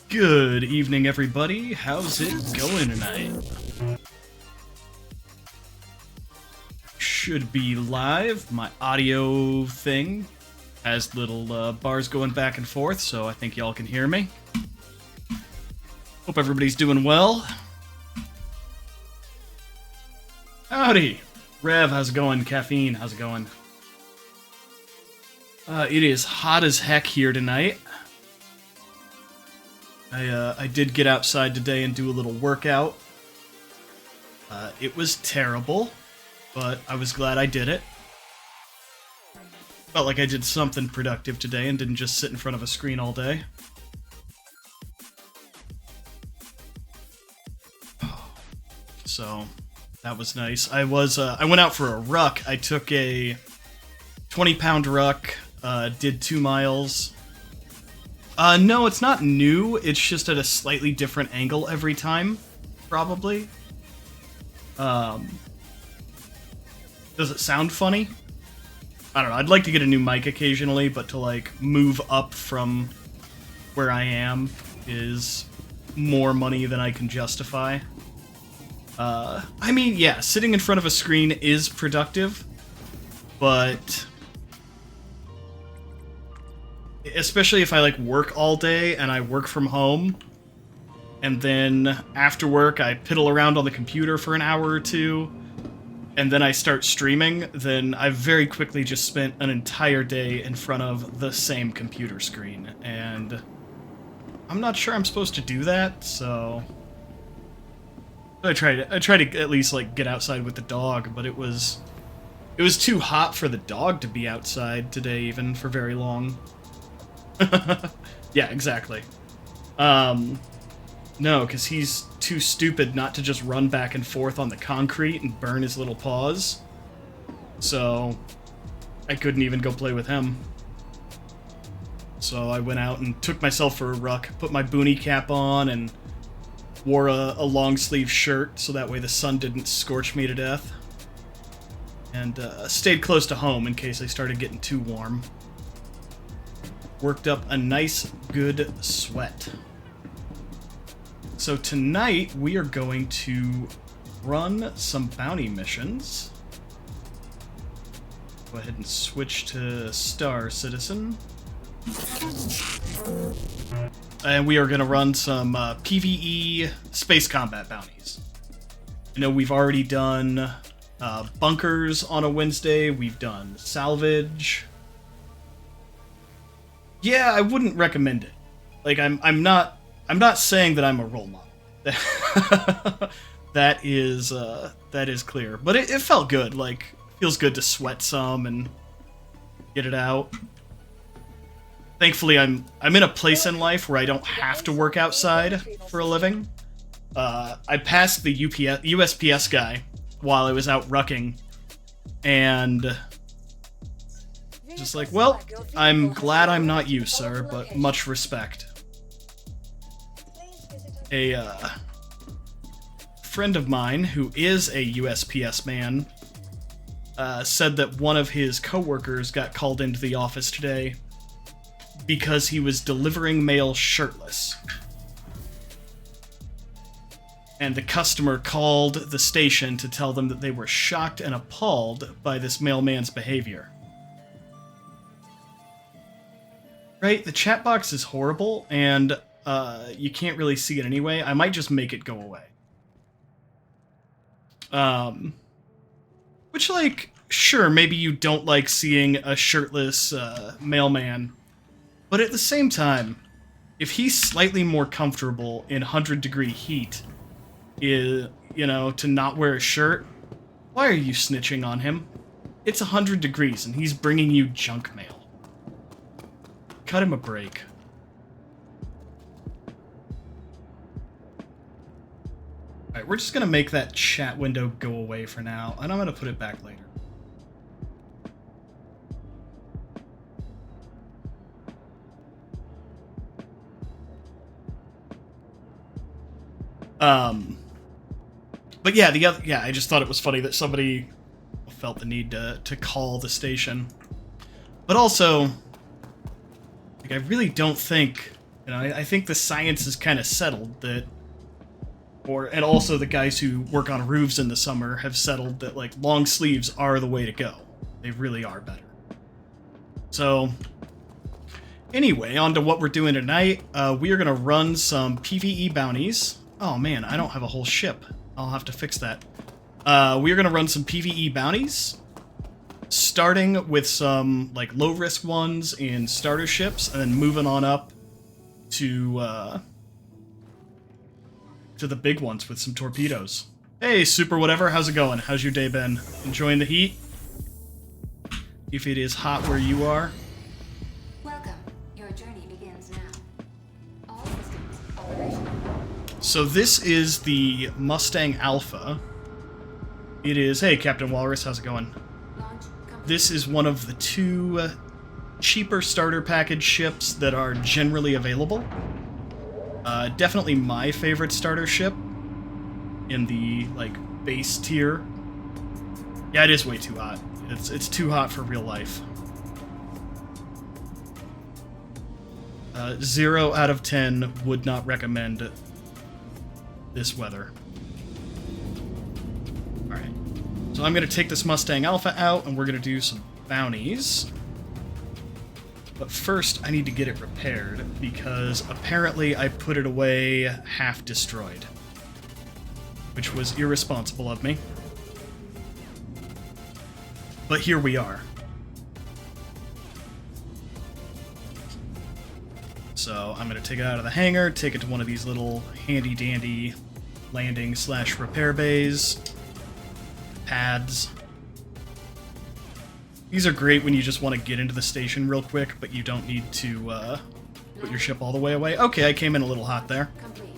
Good evening, everybody. How's it going tonight? Should be live. My audio thing has little bars going back and forth, so I think y'all can hear me. Hope everybody's doing well. Howdy! Rev, how's it going? Caffeine, how's it going? It is hot as heck here tonight. I did get outside today and do a little workout. It was terrible, but I was glad I did it. Felt like I did something productive today and didn't just sit in front of a screen all day. So, that was nice. I went out for a ruck. I took a 20-pound ruck, did 2 miles. No, it's not new, it's just at a slightly different angle every time, probably. Does it sound funny? I don't know, I'd like to get a new mic occasionally, but to, like, move up from where I am is more money than I can justify. I mean, yeah, sitting in front of a screen is productive, but especially if I, like, work all day and I work from home, and then after work I piddle around on the computer for an hour or two, and then I start streaming, then I've very quickly just spent an entire day in front of the same computer screen, and I'm not sure I'm supposed to do that, so I tried to at least, like, get outside with the dog, but it was too hot for the dog to be outside today, even, for very long. Yeah, exactly. No, because he's too stupid not to just run back and forth on the concrete and burn his little paws. So I couldn't even go play with him. So I went out and took myself for a ruck, put my boonie cap on, and wore a long sleeve shirt so that way the sun didn't scorch me to death. And stayed close to home in case I started getting too warm. Worked up a nice, good sweat. So tonight, we are going to run some bounty missions. Go ahead and switch to Star Citizen. And we are going to run some PvE space combat bounties. I know we've already done bunkers on a Wednesday. We've done salvage. Yeah, I wouldn't recommend it. Like, I'm not saying that I'm a role model. that is clear. But it felt good. Like, feels good to sweat some and get it out. Thankfully, I'm in a place in life where I don't have to work outside for a living. I passed the USPS guy while I was out rucking, and just like, well, I'm glad I'm not you, sir, but much respect. A friend of mine who is a USPS man said that one of his coworkers got called into the office today because he was delivering mail shirtless. And the customer called the station to tell them that they were shocked and appalled by this mailman's behavior. Right? The chat box is horrible, and you can't really see it anyway. I might just make it go away. Which, like, sure, maybe you don't like seeing a shirtless mailman, but at the same time, if he's slightly more comfortable in 100-degree heat, you know, to not wear a shirt, why are you snitching on him? It's 100 degrees and he's bringing you junk mail. Cut him a break. Alright, we're just gonna make that chat window go away for now, and I'm gonna put it back later. But yeah, I just thought it was funny that somebody felt the need to call the station. But also, like, I really don't think, you know, I think the science is kind of settled that, and also the guys who work on roofs in the summer have settled that, like, long sleeves are the way to go. They really are better. So, anyway, on to what we're doing tonight. We are going to run some PvE bounties. Oh man, I don't have a whole ship. I'll have to fix that. We are going to run some PvE bounties, starting with some like low-risk ones in starter ships, and then moving on up to the big ones with some torpedoes. Hey, Super Whatever, how's it going? How's your day been? Enjoying the heat? If it is hot where you are. Welcome. Your journey begins now. All systems operational. So this is the Mustang Alpha. It is... Hey, Captain Walrus, how's it going? This is one of the two cheaper starter package ships that are generally available. Definitely my favorite starter ship in the, like, base tier. Yeah, it is way too hot. It's too hot for real life. 0 out of 10 would not recommend this weather. Alright. So I'm going to take this Mustang Alpha out, and we're going to do some bounties. But first, I need to get it repaired, because apparently I put it away half destroyed. Which was irresponsible of me. But here we are. So I'm going to take it out of the hangar, take it to one of these little handy-dandy landing/repair bays. Pads. These are great when you just want to get into the station real quick, but you don't need to put your ship all the way away. Okay, I came in a little hot there. Complete.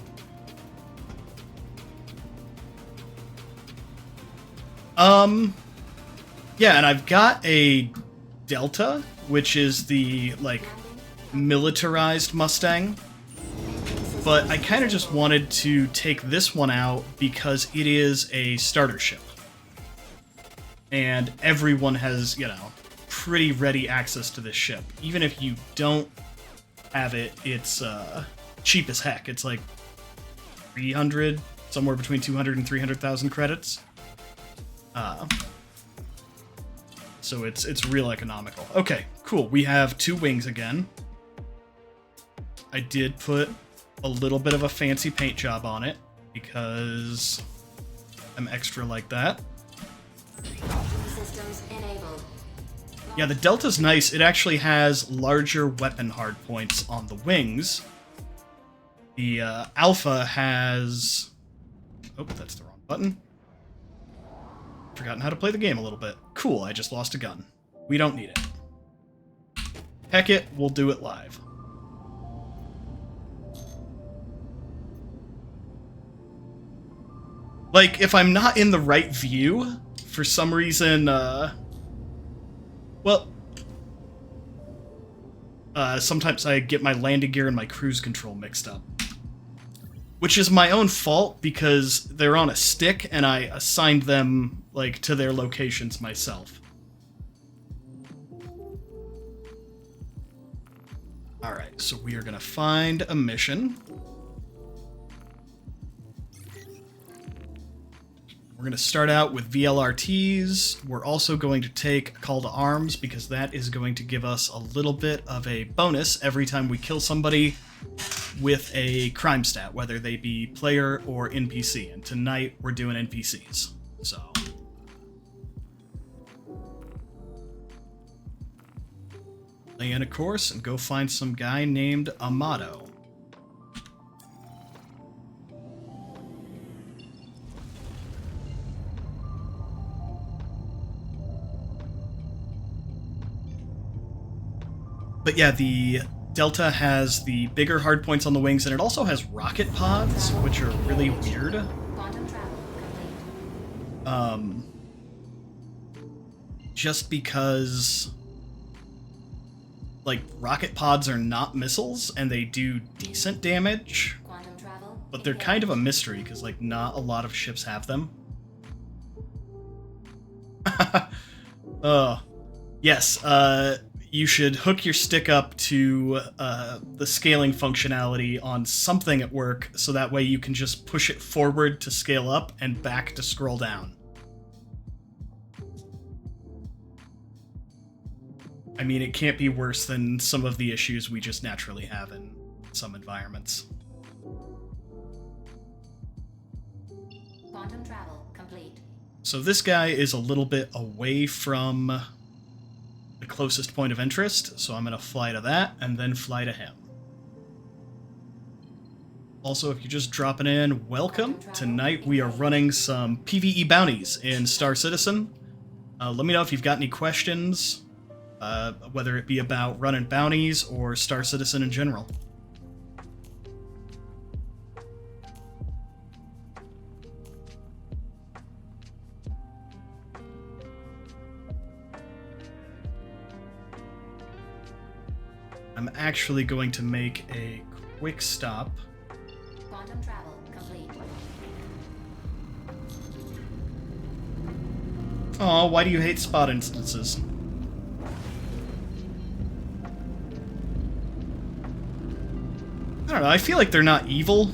Yeah, and I've got a Delta, which is the, like, militarized Mustang. But I kind of just wanted to take this one out because it is a starter ship. and everyone has, pretty ready access to this ship. Even if you don't have it, it's cheap as heck. It's like 300, somewhere between 200 and 300,000 credits. So it's real economical. Okay, cool. We have 2 wings again. I did put a little bit of a fancy paint job on it because I'm extra like that. Systems enabled. Yeah, the Delta's nice. It actually has larger weapon hardpoints on the wings. The Alpha has... Oh, that's the wrong button. Forgotten how to play the game a little bit. Cool, I just lost a gun. We don't need it. Heck it, we'll do it live. Like, if I'm not in the right view, for some reason, sometimes I get my landing gear and my cruise control mixed up. Which is my own fault, because they're on a stick, and I assigned them, like, to their locations myself. Alright, so we are gonna find a mission. We're going to start out with VLRTs. We're also going to take a call to arms because that is going to give us a little bit of a bonus every time we kill somebody with a crime stat, whether they be player or NPC. And tonight we're doing NPCs. So lay in a course and go find some guy named Amato. But yeah, the Delta has the bigger hardpoints on the wings, and it also has rocket pods, which are really weird. Quantum travel complete. Just because, like, rocket pods are not missiles, and they do decent damage, Quantum travel. but they're kind of a mystery, because, like, not a lot of ships have them. Yes, you should hook your stick up to the scaling functionality on something at work, so that way you can just push it forward to scale up and back to scroll down. I mean, it can't be worse than some of the issues we just naturally have in some environments. Quantum travel complete. So this guy is a little bit away from the closest point of interest, so I'm going to fly to that, and then fly to him. Also, if you're just dropping in, welcome. Tonight we are running some PvE bounties in Star Citizen. Let me know if you've got any questions, whether it be about running bounties or Star Citizen in general. I'm actually going to make a quick stop. Quantum travel complete. Aw, why do you hate spot instances? I don't know, I feel like they're not evil.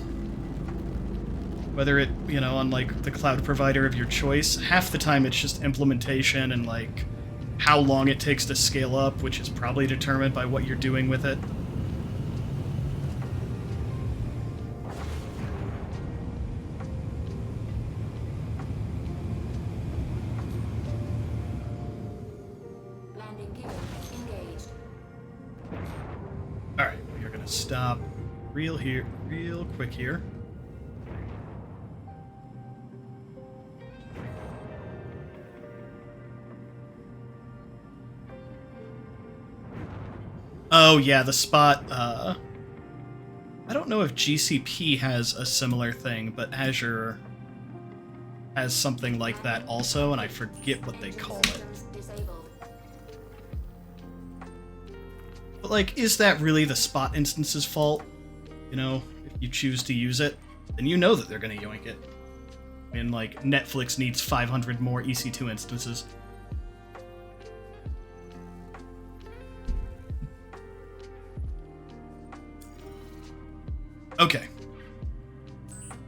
Whether it, on, like, the cloud provider of your choice, half the time it's just implementation and, like, how long it takes to scale up, which is probably determined by what you're doing with it. Landing gear engaged. Alright, we're gonna stop real quick here. Oh yeah, the spot, I don't know if GCP has a similar thing, but Azure has something like that also, and I forget what they call it. Systems disabled. But, like, is that really the spot instance's fault? If you choose to use it, then you know that they're gonna yoink it. I mean, like, Netflix needs 500 more EC2 instances. Okay.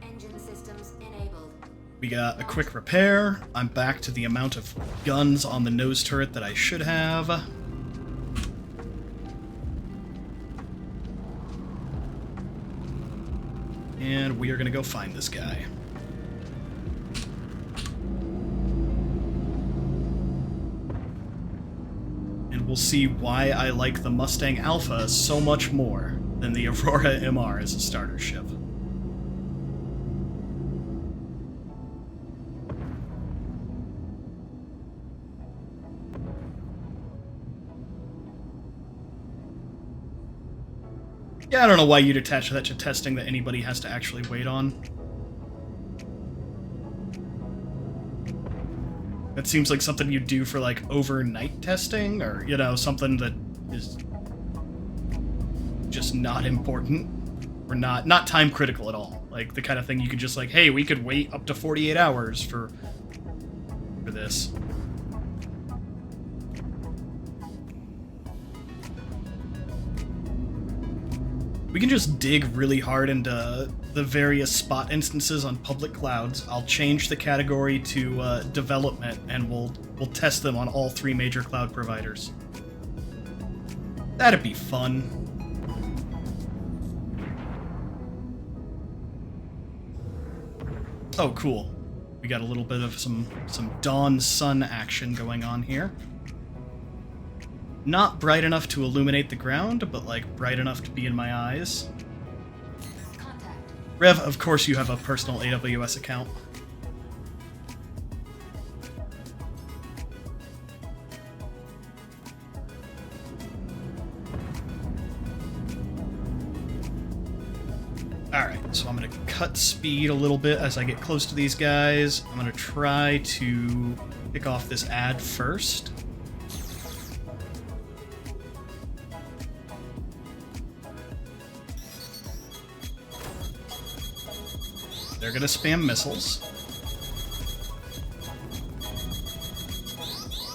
Engine systems enabled. We got a quick repair. I'm back to the amount of guns on the nose turret that I should have. And we are going to go find this guy. And we'll see why I like the Mustang Alpha so much more than the Aurora MR as a starter ship. Yeah, I don't know why you'd attach that to testing that anybody has to actually wait on. That seems like something you'd do for, like, overnight testing, or, you know, something that is just not important, or not time critical at all. Like, the kind of thing you could just, like, hey, we could wait up to 48 hours for this. We can just dig really hard into the various spot instances on public clouds. I'll change the category to development, and we'll test them on all 3 major cloud providers. That'd be fun. Oh, cool. We got a little bit of some dawn sun action going on here. Not bright enough to illuminate the ground, but, like, bright enough to be in my eyes. Contact. Rev, of course you have a personal AWS account. Alright, so I'm going to cut speed a little bit as I get close to these guys. I'm going to try to pick off this ad first. They're gonna spam missiles.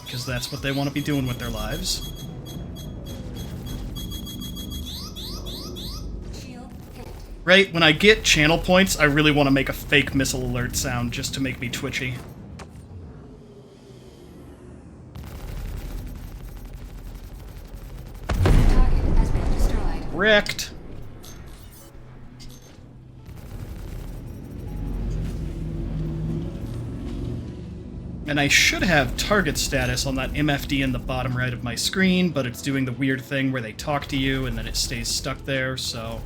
Because that's what they want to be doing with their lives. Shield hit. Right, when I get channel points, I really want to make a fake missile alert sound just to make me twitchy. Target has been destroyed. Wrecked. And I should have target status on that MFD in the bottom right of my screen, but it's doing the weird thing where they talk to you and then it stays stuck there, so...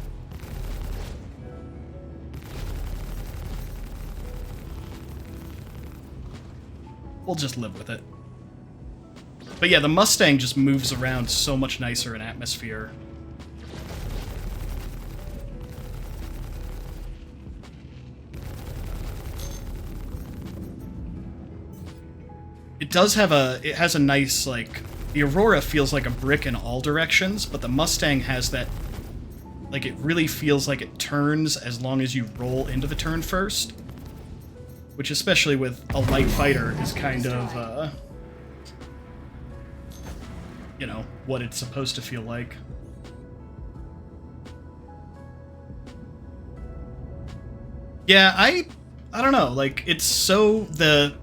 we'll just live with it. But yeah, the Mustang just moves around so much nicer in atmosphere. It does have it has a nice, like, the Aurora feels like a brick in all directions, but the Mustang has that, like, it really feels like it turns as long as you roll into the turn first. Which, especially with a light fighter, is kind of, you know, what it's supposed to feel like. Yeah, I don't know, like, it's so, the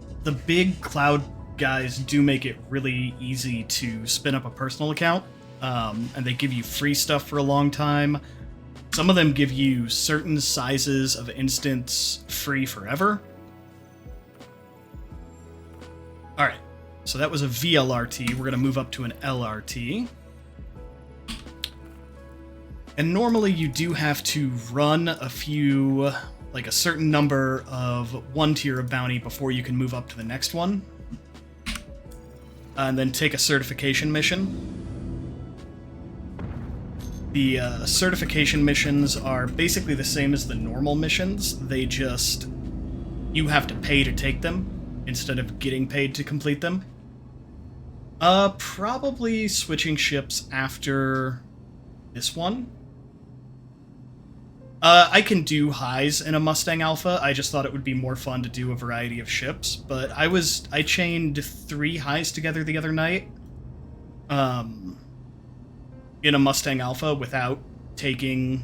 big cloud guys do make it really easy to spin up a personal account, and they give you free stuff for a long time. Some of them give you certain sizes of instance free forever. Alright, so that was a VLRT. We're going to move up to an LRT. And normally you do have to run a few, like a certain number of 1 tier of bounty before you can move up to the next one. And then take a certification mission. The certification missions are basically the same as the normal missions. They just... you have to pay to take them, instead of getting paid to complete them. Probably switching ships after this one. I can do highs in a Mustang Alpha. I just thought it would be more fun to do a variety of ships, but I chained 3 highs together the other night, in a Mustang Alpha without taking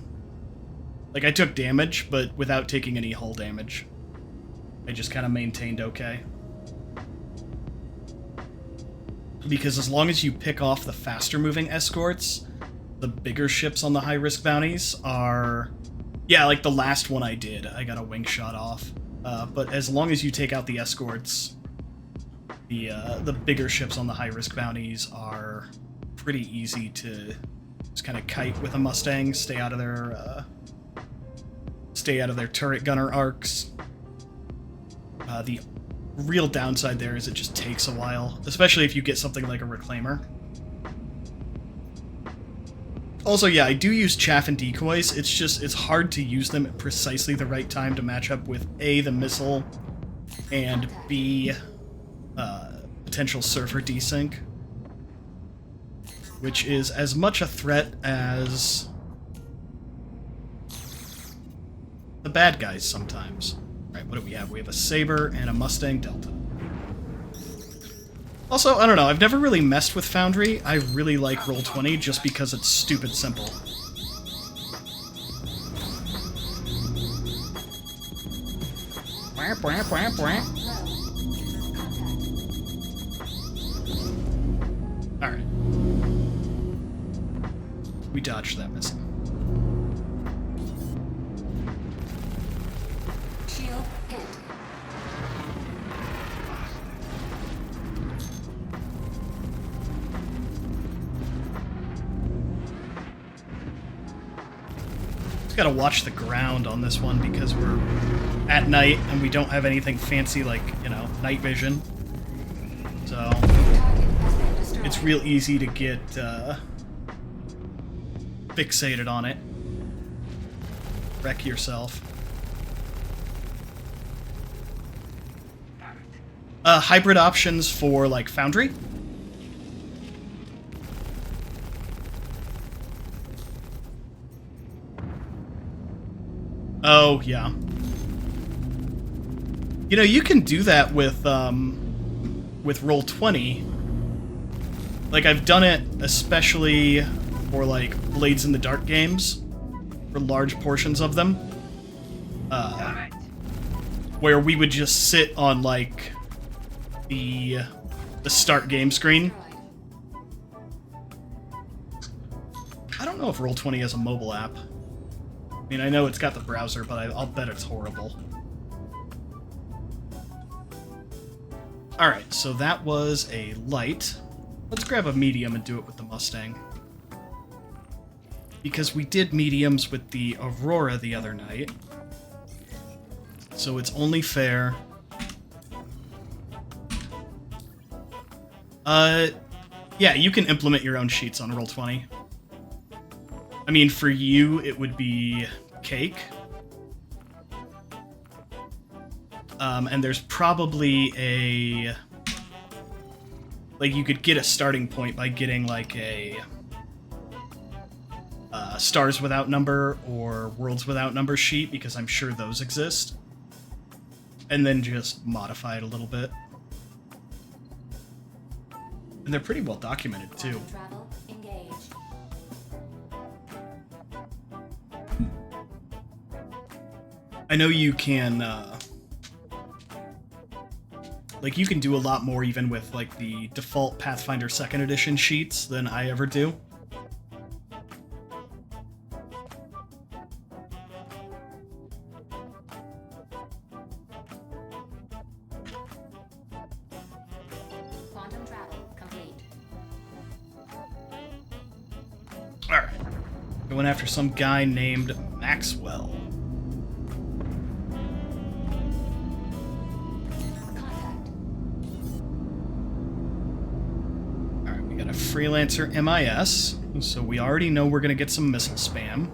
Like, I took damage, but without taking any hull damage. I just kind of maintained okay. Because as long as you pick off the faster-moving escorts, the bigger ships on the high-risk bounties are... Yeah, like the last one I did, I got a wing shot off. But as long as you take out the escorts, the bigger ships on the high-risk bounties are pretty easy to just kind of kite with a Mustang, stay out of their turret gunner arcs. The real downside there is it just takes a while, especially if you get something like a reclaimer. Also, yeah, I do use chaff and decoys. It's hard to use them at precisely the right time to match up with A, the missile, and B, potential surfer desync, which is as much a threat as the bad guys sometimes. Alright, what do we have? We have a Saber and a Mustang Delta. Also, I don't know, I've never really messed with Foundry. I really like Roll20 just because it's stupid simple. Alright. We dodged that missile. Shield hit. Just gotta watch the ground on this one because we're at night and we don't have anything fancy like, you know, night vision. So Target has been destroyed. it's real easy to get fixated on it. Wreck yourself. Hybrid options for, like, Foundry. Oh, yeah. You know, you can do that with Roll20. Like, I've done it especially for, like, Blades in the Dark games, for large portions of them, where we would just sit on, like, the start game screen. I don't know if Roll20 has a mobile app. I mean, I know it's got the browser, but I'll bet it's horrible. Alright, so that was a light. Let's grab a medium and do it with the Mustang. Because we did mediums with the Aurora the other night. So it's only fair. Yeah, you can implement your own sheets on Roll20. I mean, for you, it would be cake. And there's probably a... Like, you could get a starting point by getting, like, a... Stars Without Number or Worlds Without Number sheet, because I'm sure those exist. And then just modify it a little bit. And they're pretty well documented, too. Travel engaged. I know you can, like, you can do a lot more even with, like, the default Pathfinder 2nd Edition sheets than I ever do. Quantum travel complete. Alright. Going after some guy named Maxwell. Contact. Alright, we got a Freelancer MIS, so we already know we're going to get some missile spam.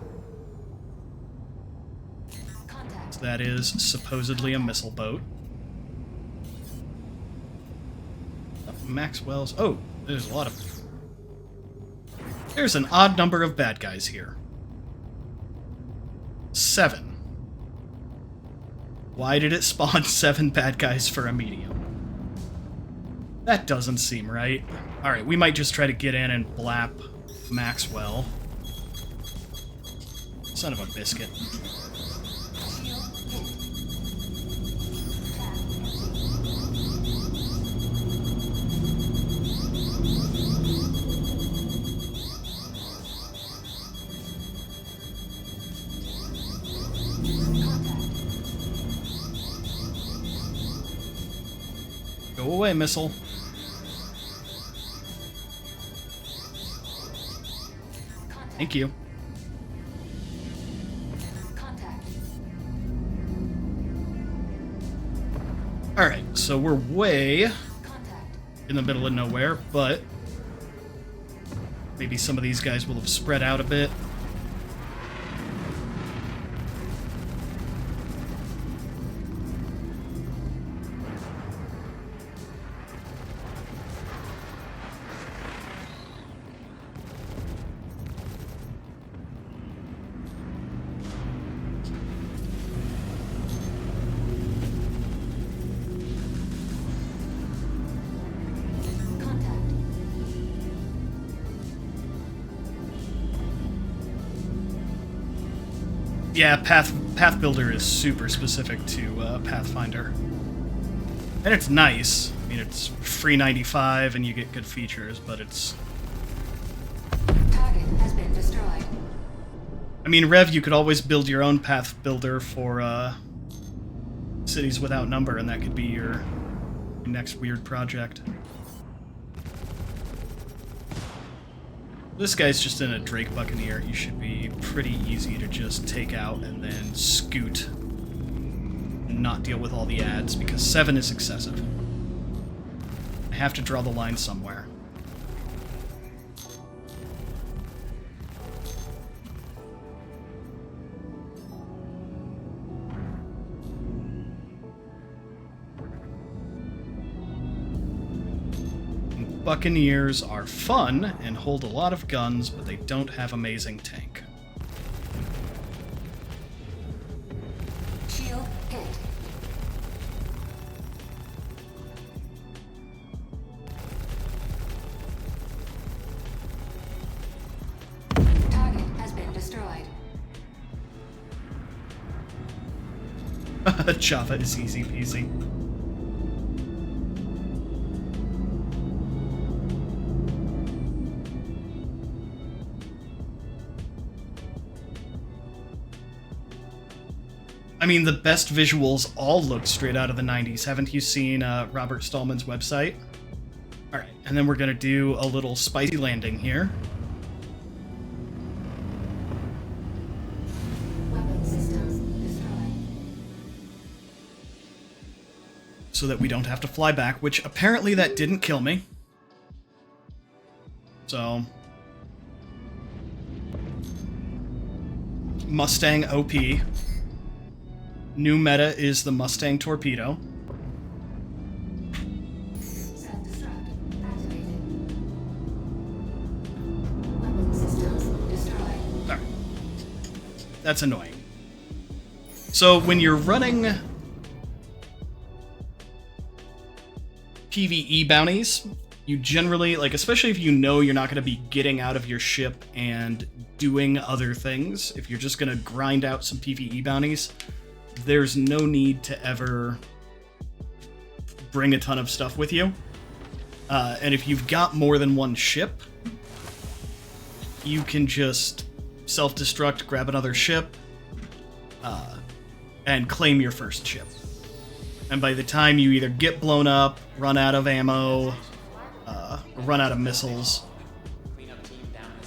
Contact. So that is supposedly a missile boat. Maxwell's... Oh, there's a lot of... There's an odd number of bad guys here. 7. Why did it spawn 7 bad guys for a medium? That doesn't seem right. Alright, we might just try to get in and blap Maxwell. Son of a biscuit. Shield hit. Tab empty. Contact. Go away, missile. Contact. Thank you. Contact. Alright, so we're way Contact. in the middle of nowhere, but maybe some of these guys will have spread out a bit. Contact. Yeah, Path Builder is super specific to Pathfinder. And it's nice. I mean, it's free 95 and you get good features, but it's... Target has been destroyed. I mean, Rev, you could always build your own Path Builder for Cities Without Number, and that could be your next weird project. This guy's just in a Drake Buccaneer. He should be pretty easy to just take out and then scoot and not deal with all the ads, because 7 is excessive. I have to draw the line somewhere. Buccaneers are fun and hold a lot of guns, but they don't have amazing tank. Shield hit. Target has been destroyed. Java is easy peasy. I mean, the best visuals all look straight out of the 90s. Haven't you seen Robert Stallman's website? Alright, and then we're going to do a little spicy landing here. Weapon systems destroyed. So that we don't have to fly back, which apparently that didn't kill me. So... Mustang OP. New meta is the Mustang Torpedo. Self-destruct activated. Weapon systems destroyed. Alright. That's annoying. So when you're running PvE bounties, you generally, like, especially if you know you're not going to be getting out of your ship and doing other things, if you're just going to grind out some PvE bounties, there's no need to ever bring a ton of stuff with you. And if you've got more than one ship, you can just self-destruct, grab another ship, and claim your first ship. And by the time you either get blown up, run out of ammo, run out of missiles,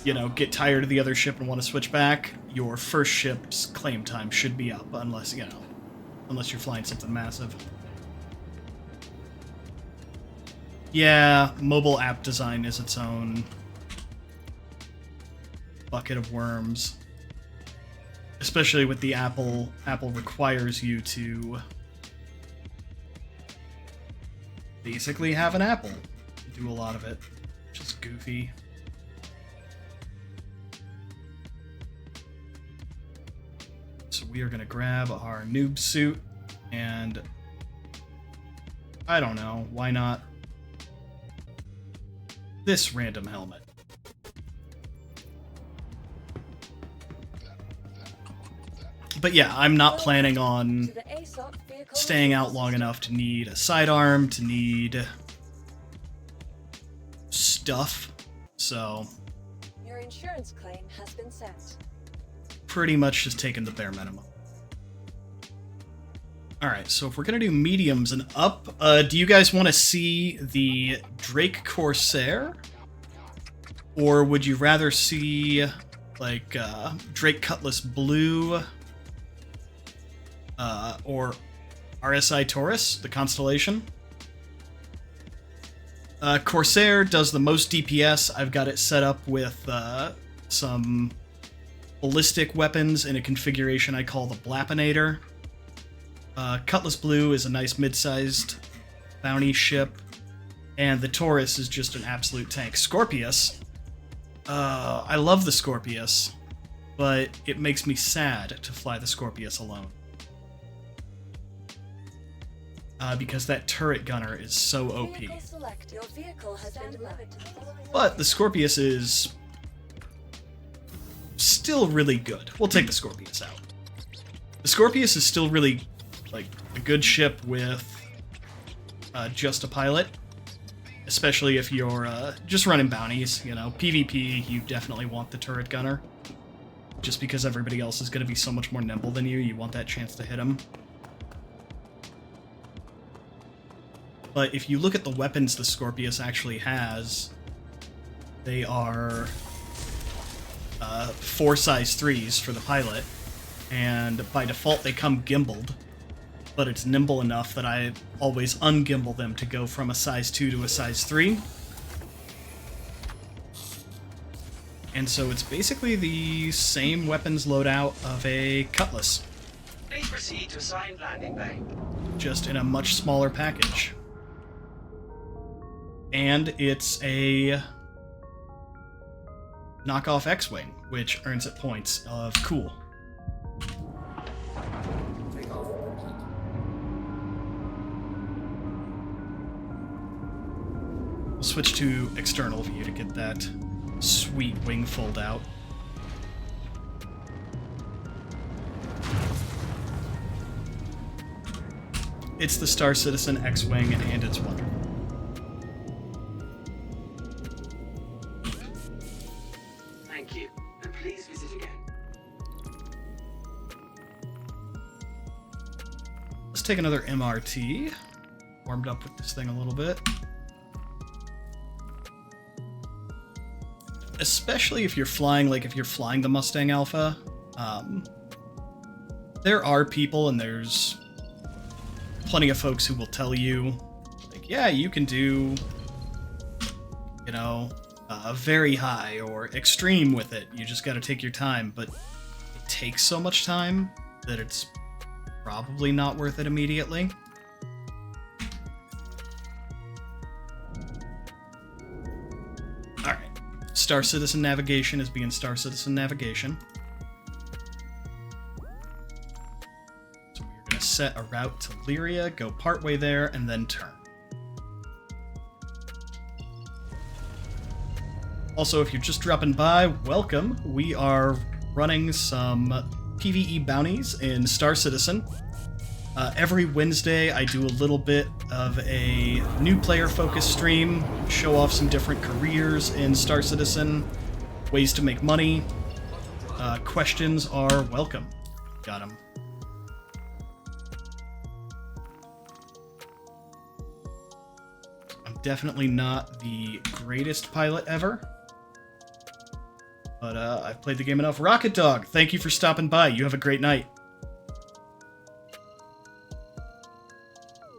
you know, get tired of the other ship and want to switch back, your first ship's claim time should be up, unless, you know, unless you're flying something massive. Yeah, mobile app design is its own bucket of worms. Especially with the Apple requires you to basically have an Apple. Do a lot of it, which is goofy. So we are going to grab our noob suit, and I don't know, why not this random helmet? But yeah, I'm not planning on To the ASOC vehicle staying out long enough to need a sidearm, to need stuff. So Your insurance claim has been sent. pretty much just taking the bare minimum. Alright, so if we're going to do mediums and up, do you guys want to see the Drake Corsair? Or would you rather see, like, Drake Cutlass Blue, or RSI Taurus, the Constellation? Corsair does the most DPS. I've got it set up with some ballistic weapons in a configuration I call the Blapinator. Cutlass Blue is a nice mid-sized bounty ship, and the Taurus is just an absolute tank. Scorpius, I love the Scorpius, but it makes me sad to fly the Scorpius alone. Because that turret gunner is so OP. Vehicle select. Your vehicle has been delivered to the following. But the Scorpius is still really good. We'll take the Scorpius out. The Scorpius is still really, like, a good ship with just a pilot. Especially if you're just running bounties, you know. PvP, you definitely want the turret gunner. Just because everybody else is going to be so much more nimble than you want that chance to hit him. But if you look at the weapons the Scorpius actually has, they are 4 size 3s for the pilot, and by default they come gimbaled, but it's nimble enough that I always ungimbal them to go from a size 2 to a size 3. And so it's basically the same weapons loadout of a Cutlass, Please proceed to assigned landing bay. just in a much smaller package. And it's a knockoff X-Wing, which earns it points of cool. We'll switch to external view to get that sweet wing fold out. It's the Star Citizen X-Wing, and it's wonderful. Thank you, and please visit again. Let's take another MRT. Warmed up with this thing a little bit. Especially if you're flying, like if you're flying the Mustang Alpha, there are people and there's plenty of folks who will tell you, like, yeah, you can do, you know, very high or extreme with it. You just got to take your time, but it takes so much time that it's probably not worth it immediately. Alright. Star Citizen Navigation is being Star Citizen Navigation. So we're going to set a route to Lyria, go partway there, and then turn. Also, if you're just dropping by, welcome. We are running some PvE bounties in Star Citizen. Every Wednesday, I do a little bit of a new player-focused stream, show off some different careers in Star Citizen, ways to make money. Questions are welcome. Got 'em. I'm definitely not the greatest pilot ever, but I've played the game enough. Rocket Dog, thank you for stopping by. You have a great night.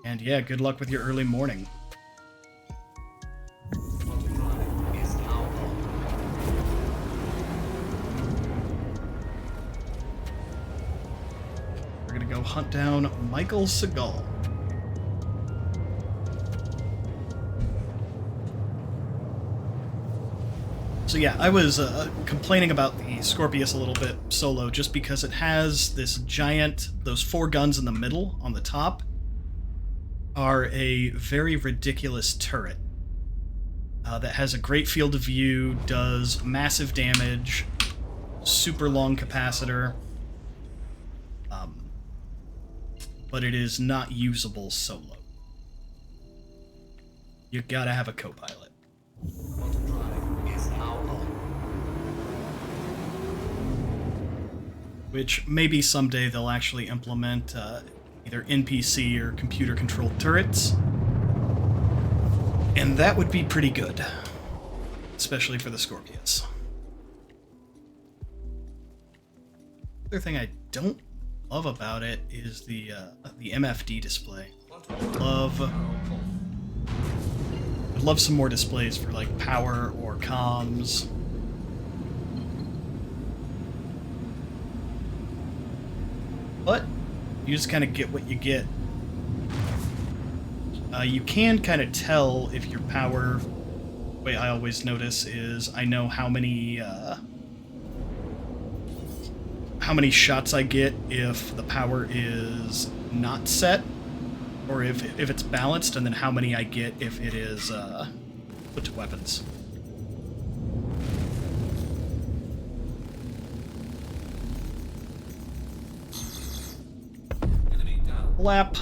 And yeah, good luck with your early morning. We're gonna go hunt down Michael Seagal. So yeah, I was complaining about the Scorpius a little bit solo just because it has this giant, those 4 guns in the middle on the top are a very ridiculous turret that has a great field of view, does massive damage, super long capacitor. but it is not usable solo. You gotta have a co-pilot. Quantum drive is now on. Which maybe someday they'll actually implement either NPC or computer-controlled turrets. And that would be pretty good. Especially for the Scorpius. Other thing I don't love about it is the MFD display. I'd love some more displays for like power or comms. But you just kind of get what you get. You can kind of tell if your power. The way I always notice is I know how many shots I get if the power is not set, or if it's balanced, and then how many I get if it is put to weapons. Enemy down. Lap.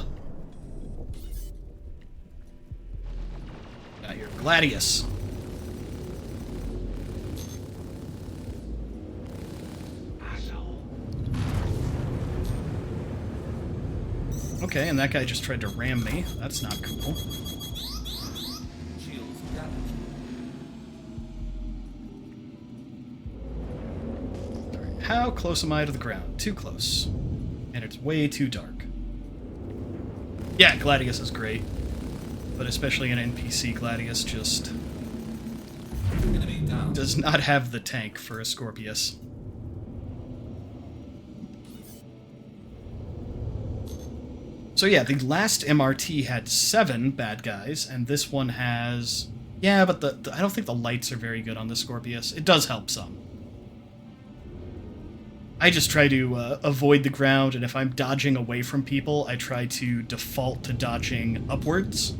Got your Gladius. Okay, and that guy just tried to ram me. That's not cool. Shields damaged. Alright, how close am I to the ground? Too close. And it's way too dark. Yeah, Gladius is great. But especially an NPC, Gladius just Enemy down. does not have the tank for a Scorpius. So yeah, the last MRT had 7 bad guys, and this one has... Yeah, but I don't think the lights are very good on the Scorpius. It does help some. I just try to avoid the ground, and if I'm dodging away from people, I try to default to dodging upwards.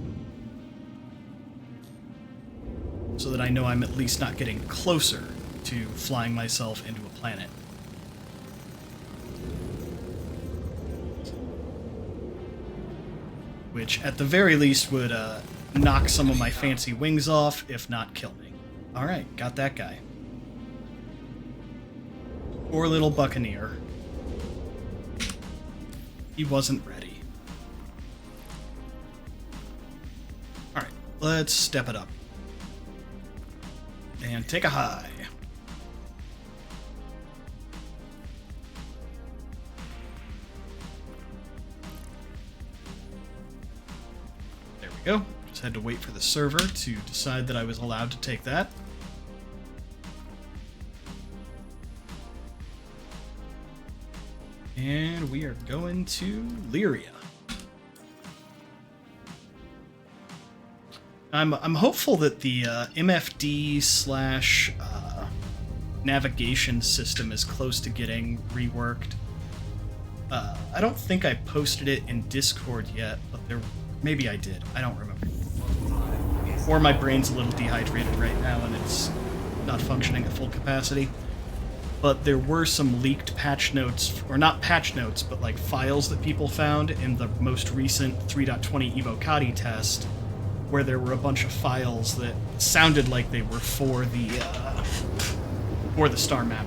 So that I know I'm at least not getting closer to flying myself into a planet. Which, at the very least, would knock some of my fancy wings off, if not kill me. Alright, got that guy. Poor little Buccaneer. He wasn't ready. Alright, let's step it up. And take a high. There we go. Just had to wait for the server to decide that I was allowed to take that. And we are going to Lyria. I'm hopeful that the MFD slash navigation system is close to getting reworked. I don't think I posted it in Discord yet, but maybe I did. I don't remember. Or my brain's a little dehydrated right now and it's not functioning at full capacity. But there were some leaked patch notes, or not patch notes, but like files that people found in the most recent 3.20 Evocati test, where there were a bunch of files that sounded like they were for the star map.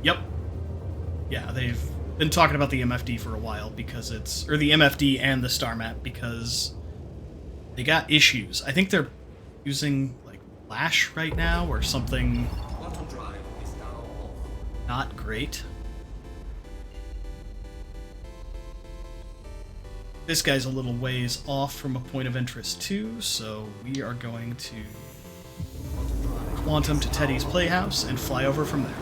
Yep. Yeah, they've been talking about the MFD for a while because or the MFD and the star map because they got issues. I think they're using like Flash right now or something Quantum drive is now on. not great. This guy's a little ways off from a point of interest too, so we are going to quantum to Teddy's Playhouse and fly over from there.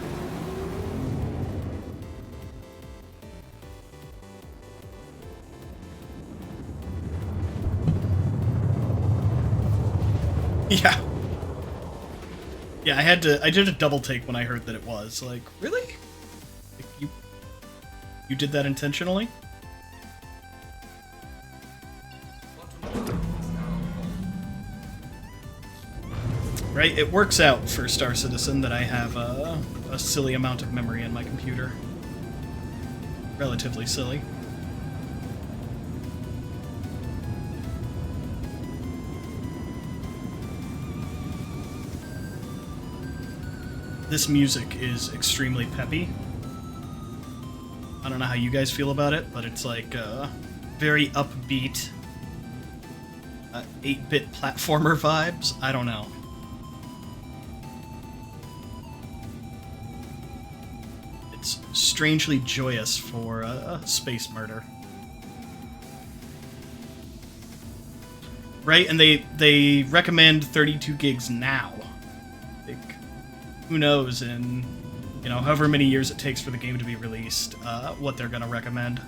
Yeah. Yeah, I did a double take when I heard that it was. Like, really? Like, you did that intentionally? Right, it works out for Star Citizen that I have a silly amount of memory in my computer. relatively silly. This music is extremely peppy. I don't know how you guys feel about it, but it's like very upbeat, 8-bit platformer vibes. I don't know. It's strangely joyous for space murder. Right, and they recommend 32 gigs now. Like, who knows in, you know, however many years it takes for the game to be released, what they're gonna recommend.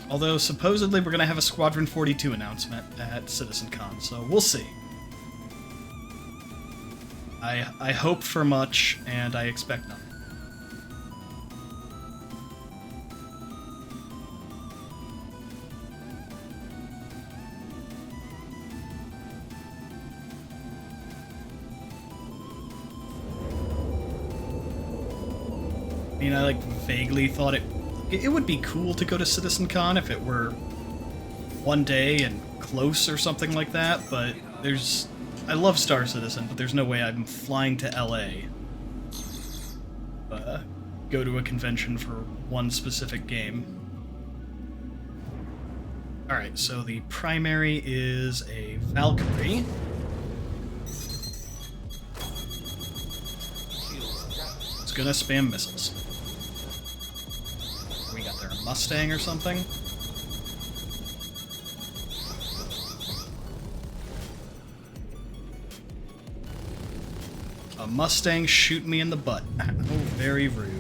Although, supposedly, we're gonna have a Squadron 42 announcement at CitizenCon, so we'll see. I hope for much, and I expect nothing. I mean, I like vaguely thought it would be cool to go to CitizenCon if it were one day and close or something like that, but I love Star Citizen, but there's no way I'm flying to LA. Go to a convention for one specific game. Alright, so the primary is a Valkyrie. It's gonna spam missiles. We got there a Mustang or something? A Mustang shoot me in the butt. Oh, very rude.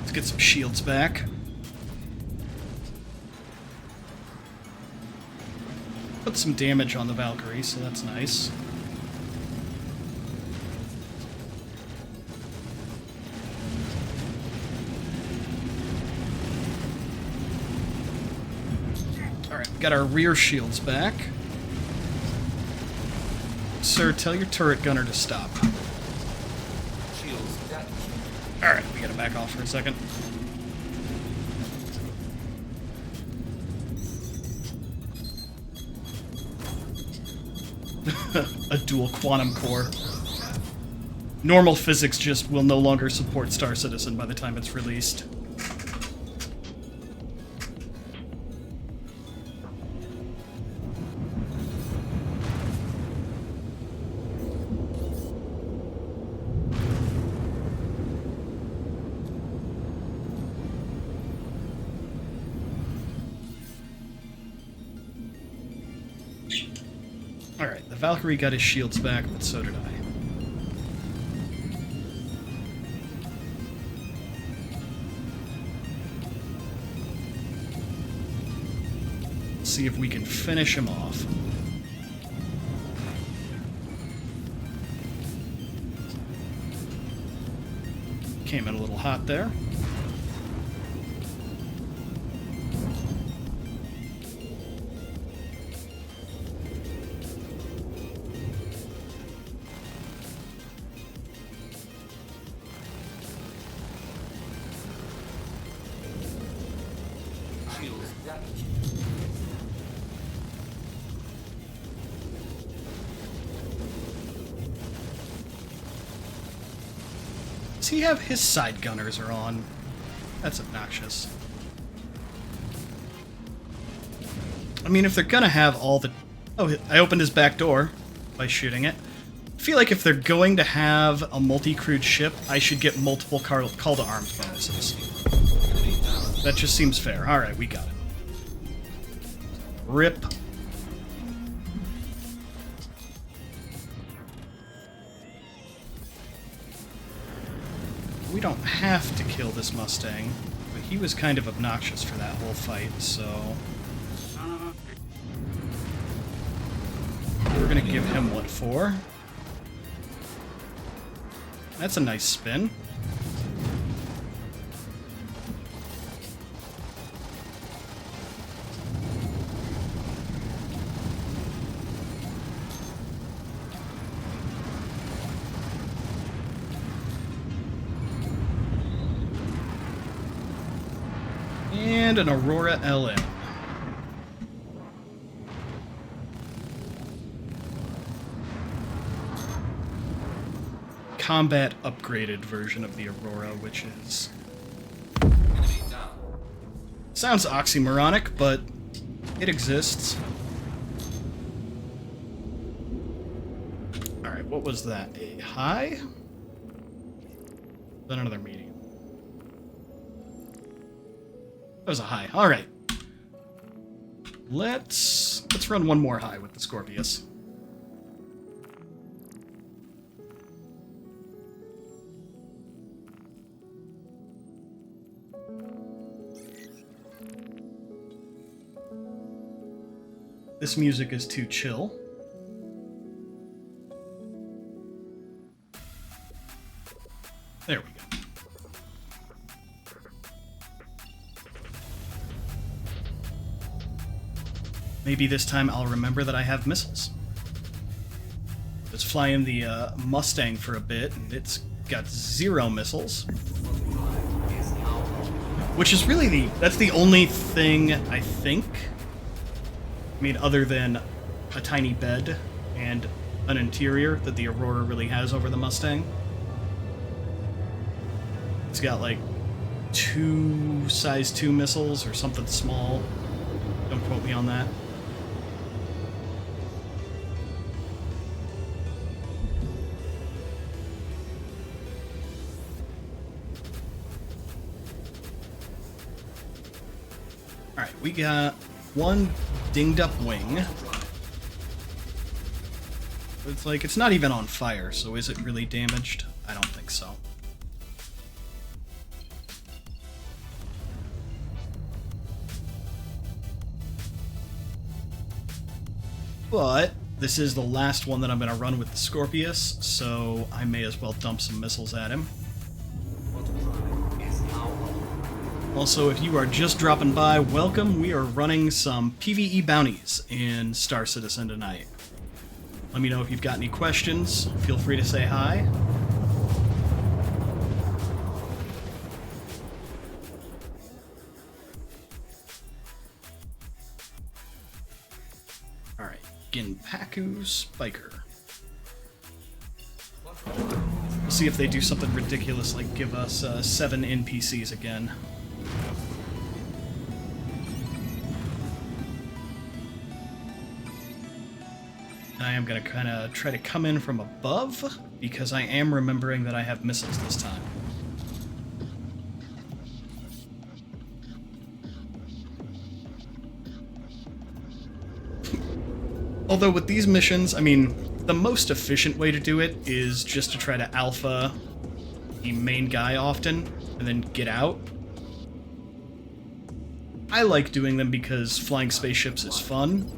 Let's get some shields back. Put some damage on the Valkyrie, so that's nice. Alright, got our rear shields back. Sir, tell your turret gunner to stop. Shields dead. Alright, we gotta back off for a second. A dual quantum core. Normal physics just will no longer support Star Citizen by the time it's released. Alright, the Valkyrie got his shields back, but so did I. Let's see if we can finish him off. Came in a little hot there. Shields dead. Does he have his side gunners are on? That's obnoxious. I mean, if they're gonna have all the... Oh, I opened his back door by shooting it. I feel like if they're going to have a multi-crewed ship, I should get multiple call to arms bonuses. That just seems fair. Alright, we got it. Rip. we don't have to kill this Mustang, but he was kind of obnoxious for that whole fight, so... we're gonna give him what for. That's a nice spin. And an Aurora LM. Combat upgraded version of the Aurora, which is... Enemy down. sounds oxymoronic, but it exists. Alright, what was that? A high? Then another medium. That was a high. Alright. Let's run one more high with the Scorpius. This music is too chill. There we go. Maybe this time I'll remember that I have missiles. Let's fly in the Mustang for a bit, and it's got 0 missiles. Which is really that's the only thing, I think, I mean, other than a tiny bed and an interior that the Aurora really has over the Mustang. It's got like 2 size 2 missiles or something small. Don't quote me on that. Alright, we got 1 dinged up wing. It's like, it's not even on fire, so is it really damaged? I don't think so. But this is the last one that I'm going to run with the Scorpius, so I may as well dump some missiles at him. Also, if you are just dropping by, welcome. We are running some PvE Bounties in Star Citizen tonight. Let me know if you've got any questions. Feel free to say hi. Alright, Ginpaku Spiker. We'll see if they do something ridiculous like give us 7 NPCs again. I am going to kind of try to come in from above, because I am remembering that I have missiles this time. Although with these missions, I mean, the most efficient way to do it is just to try to alpha the main guy often, and then get out. I like doing them because flying spaceships is fun.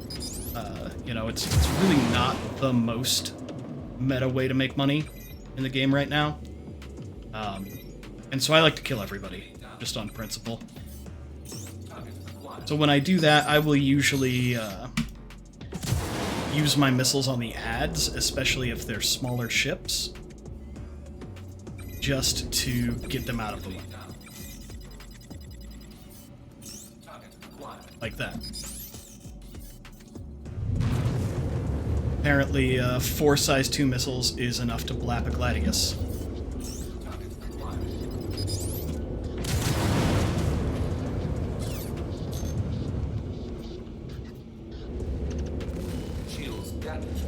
You know, it's really not the most meta way to make money in the game right now. And so I like to kill everybody, just on principle. So when I do that, I will usually use my missiles on the ads, especially if they're smaller ships, just to get them out of the way. Like that. Apparently, 4 size 2 missiles is enough to blap a Gladius. Shields damaged.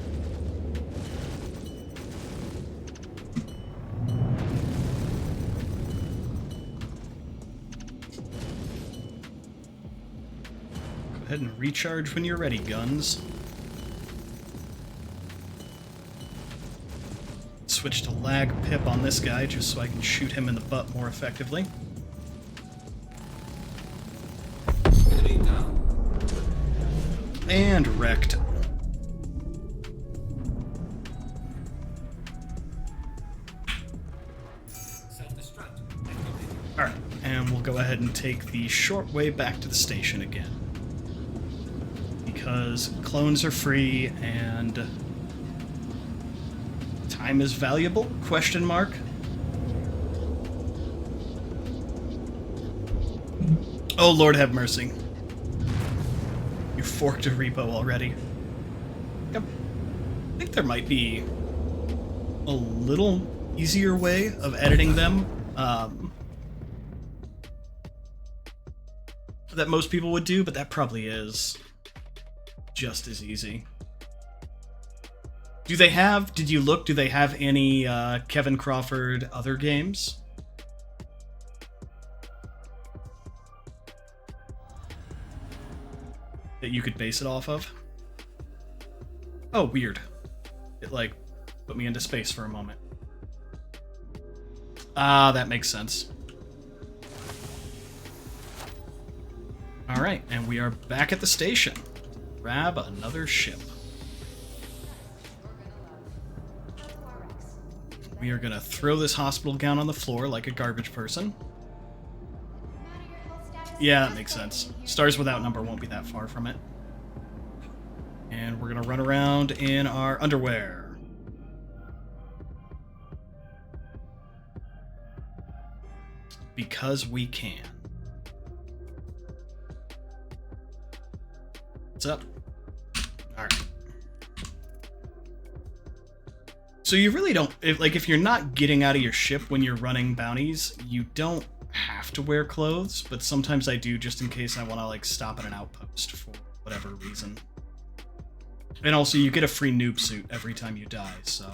Go ahead and recharge when you're ready, guns. switch to lag pip on this guy just so I can shoot him in the butt more effectively. Enemy down. And wrecked. Self-destruct. Activated. Alright, and we'll go ahead and take the short way back to the station again. Because clones are free and time is valuable? Question mark. Oh, Lord have mercy. You forked a repo already. Yep. I think there might be a little easier way of editing them that most people would do, but that probably is just as easy. Do they have, did you look, do they have any Kevin Crawford other games? That you could base it off of? Oh, weird. It, like, put me into space for a moment. Ah, that makes sense. Alright, and we are back at the station. Grab another ship. We are gonna throw this hospital gown on the floor like a garbage person. Yeah, that makes sense. Stars without number won't be that far from it. And we're gonna run around in our underwear. Because we can. What's up? Alright. So you really don't, if you're not getting out of your ship when you're running bounties, you don't have to wear clothes, but sometimes I do just in case I want to, like, stop at an outpost for whatever reason. And also, you get a free noob suit every time you die, so...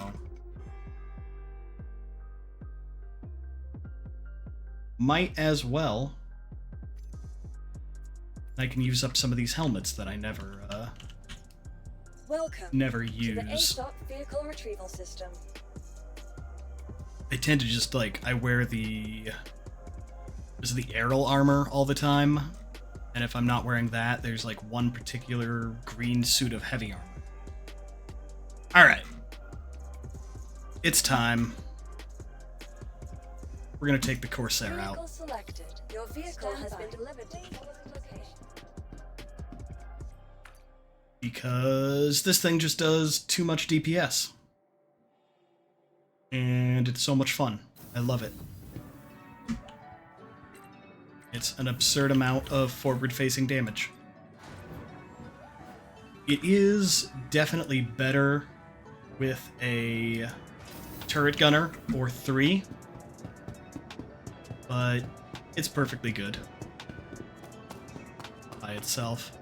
Might as well. I can use up some of these helmets that I never Welcome never to the use. ASOP vehicle retrieval system. I tend to just, like, I wear the aerial armor all the time, and if I'm not wearing that, there's, like, one particular green suit of heavy armor. Alright. It's time. We're gonna take the Corsair Vehicle out. selected. Your vehicle has been delivered to the location. Because this thing just does too much DPS. And it's so much fun. I love it. It's an absurd amount of forward-facing damage. It is definitely better with a turret gunner or 3, but it's perfectly good by itself.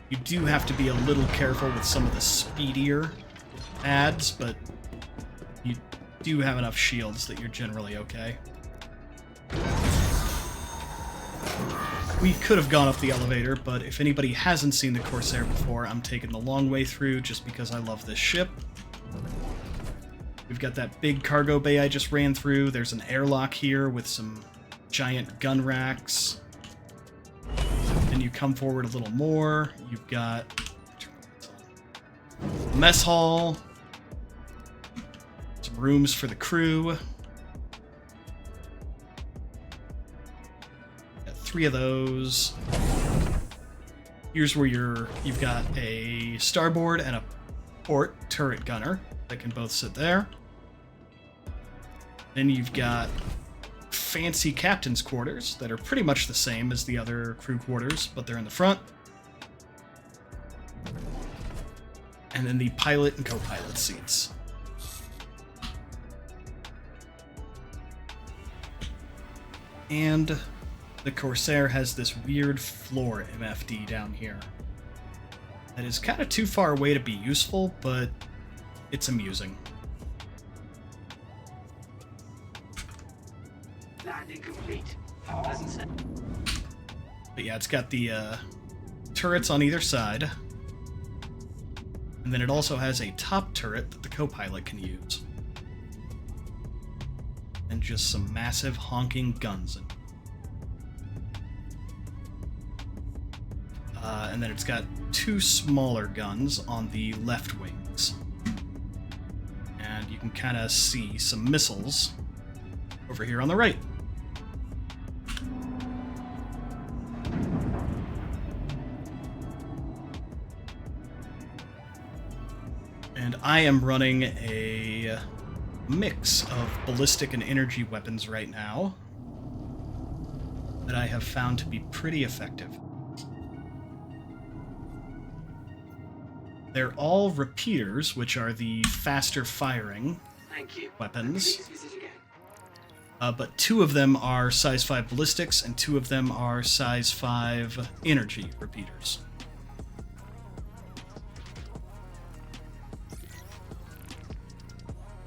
You do have to be a little careful with some of the speedier ads, but you do have enough shields that you're generally okay. We could have gone up the elevator, but if anybody hasn't seen the Corsair before, I'm taking the long way through just because I love this ship. We've got that big cargo bay I just ran through. There's an airlock here with some giant gun racks. Then you come forward a little more. You've got mess hall. Some rooms for the crew. Got 3 of those. Here's where you've got a starboard and a port turret gunner that can both sit there. Then you've got fancy captain's quarters that are pretty much the same as the other crew quarters, but they're in the front. And then the pilot and co-pilot seats. And the Corsair has this weird floor MFD down here. That is kind of too far away to be useful, but it's amusing. Landing complete. Pleasant set. But yeah, it's got the turrets on either side. And then it also has a top turret that the co-pilot can use. And just some massive honking guns. And then it's got 2 smaller guns on the left wings. And you can kind of see some missiles over here on the right. And I am running a mix of ballistic and energy weapons right now that I have found to be pretty effective. They're all repeaters, which are the faster firing Thank you. weapons. Please visit again. But 2 of them are size 5 ballistics, and 2 of them are size 5 energy repeaters.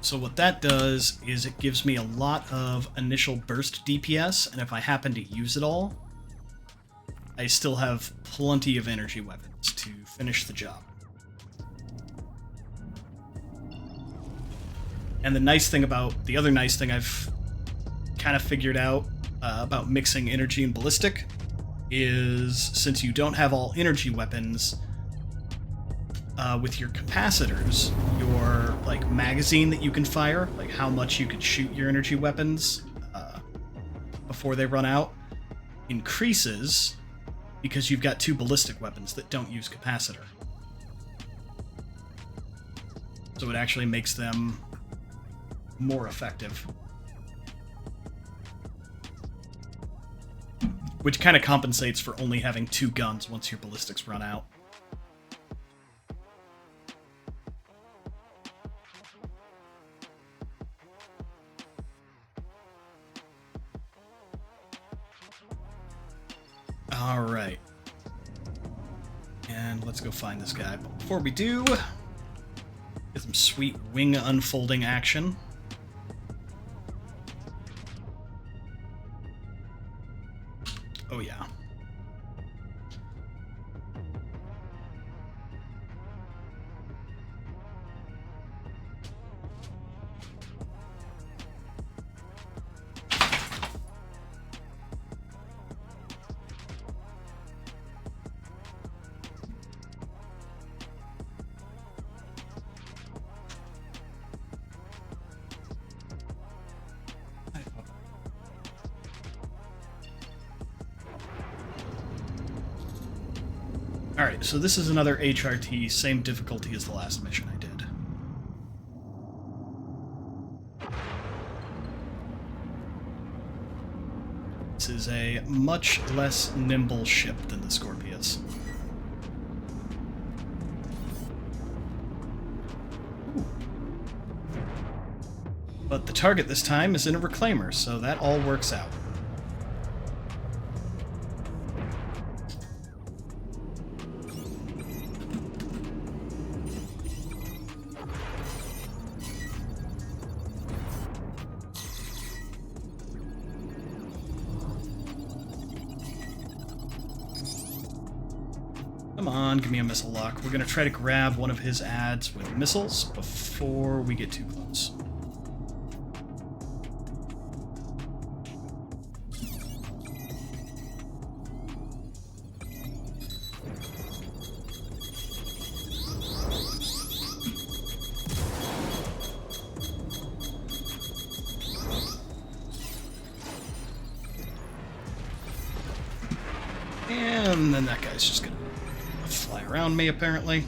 So what that does is it gives me a lot of initial burst DPS, and if I happen to use it all, I still have plenty of energy weapons to finish the job. And the other nice thing I've kind of figured out about mixing energy and ballistic is since you don't have all energy weapons, with your capacitors, your magazine that you can fire, like how much you could shoot your energy weapons before they run out, increases because you've got 2 ballistic weapons that don't use capacitor. So it actually makes them more effective. Which kind of compensates for only having 2 guns once your ballistics run out. Alright. And let's go find this guy. But before we do, get some sweet wing unfolding action. Oh yeah. Alright, so this is another HRT, same difficulty as the last mission I did. This is a much less nimble ship than the Scorpius. But the target this time is in a reclaimer, so that all works out. Come on, give me a missile lock. We're going to try to grab one of his ads with missiles before we get too close. And then that guy's just going to fly around me, apparently.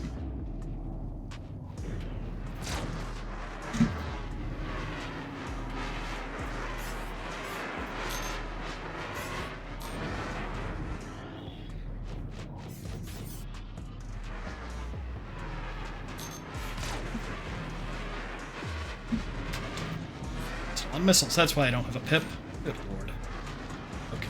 It's on missiles, that's why I don't have a pip. Good lord. Okay.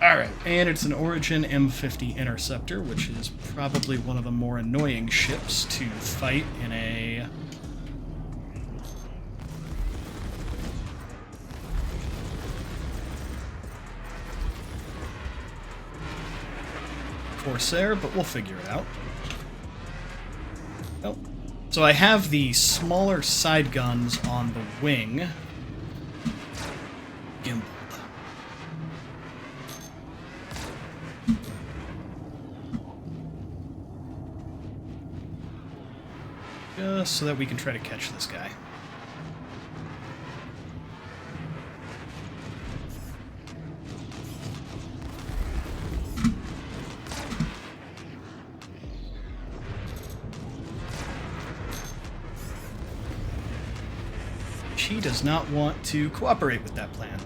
Alright, and it's an Origin M50 Interceptor, which is probably one of the more annoying ships to fight in a... Corsair, but we'll figure it out. Nope. So I have the smaller side guns on the wing. Gimbal. Just so that we can try to catch this guy. She does not want to cooperate with that plan.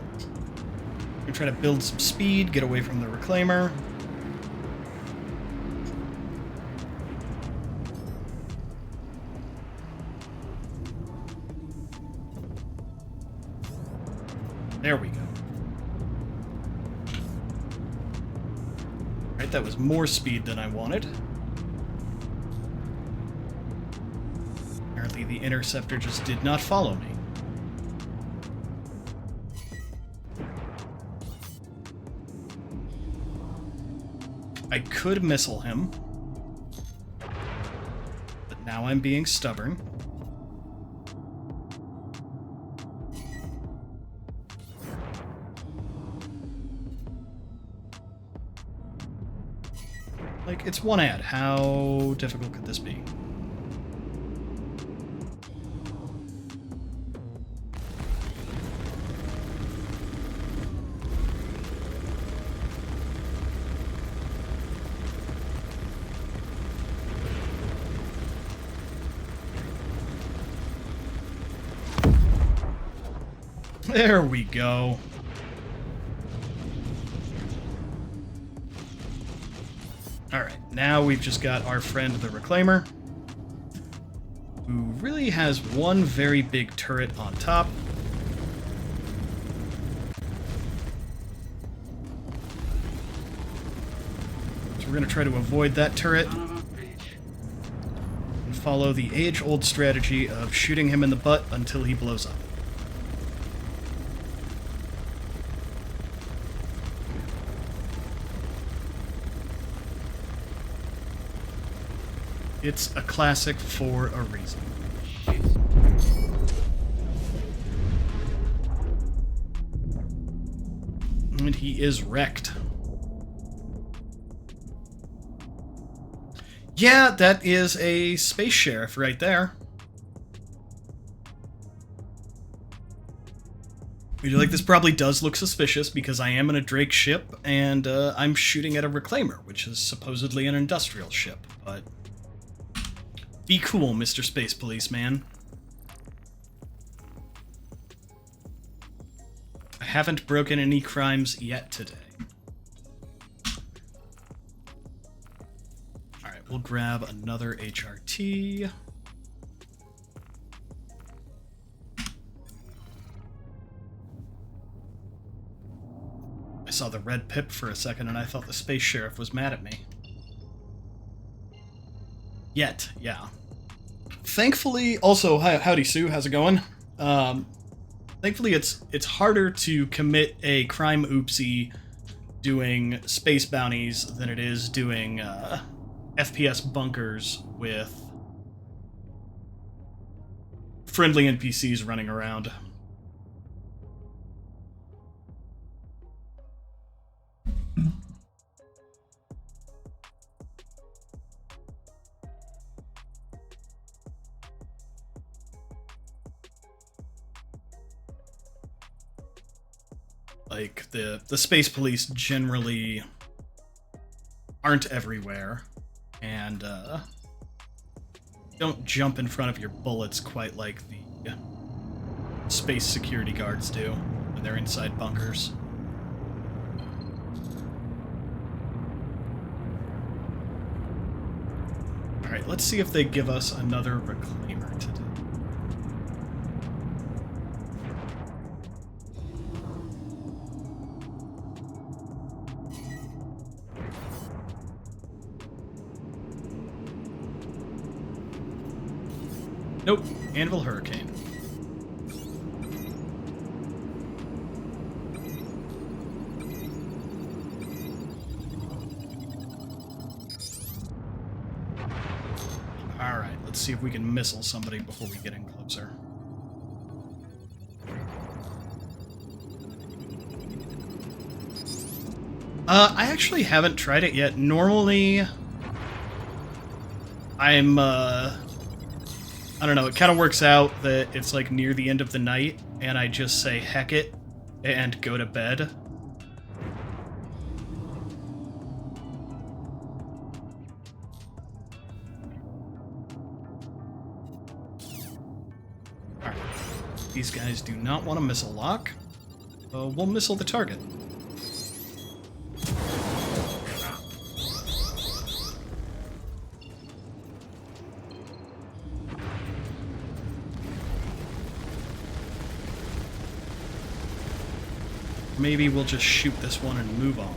We try to build some speed, get away from the Reclaimer. There we go. Right, that was more speed than I wanted. Apparently the Interceptor just did not follow me. I could missile him, but now I'm being stubborn. Like, it's one ad. How difficult could this be? There we go. Alright, now we've just got our friend the Reclaimer, who really has one very big turret on top. So we're going to try to avoid that turret and follow the age-old strategy of shooting him in the butt until he blows up. It's a classic for a reason. And he is wrecked. Yeah, that is a space sheriff right there. I feel like this probably does look suspicious because I am in a Drake ship and I'm shooting at a Reclaimer, which is supposedly an industrial ship, but... Be cool, Mr. Space Policeman. I haven't broken any crimes yet today. Alright, we'll grab another HRT. I saw the red pip for a second and I thought the Space Sheriff was mad at me. Yet, yeah. Thankfully, also, howdy Sue, how's it going? Thankfully, it's harder to commit a crime oopsie doing space bounties than it is doing FPS bunkers with friendly NPCs running around. Like, the space police generally aren't everywhere, and don't jump in front of your bullets quite like the space security guards do when they're inside bunkers. Alright, let's see if they give us another Reclaimer today. Nope. Anvil Hurricane. Alright, let's see if we can missile somebody before we get in closer. I actually haven't tried it yet. Normally, I don't know, it kind of works out that it's like near the end of the night, and I just say heck it and go to bed. Alright. These guys do not want a missile lock. We'll missile the target. Maybe we'll just shoot this one and move on.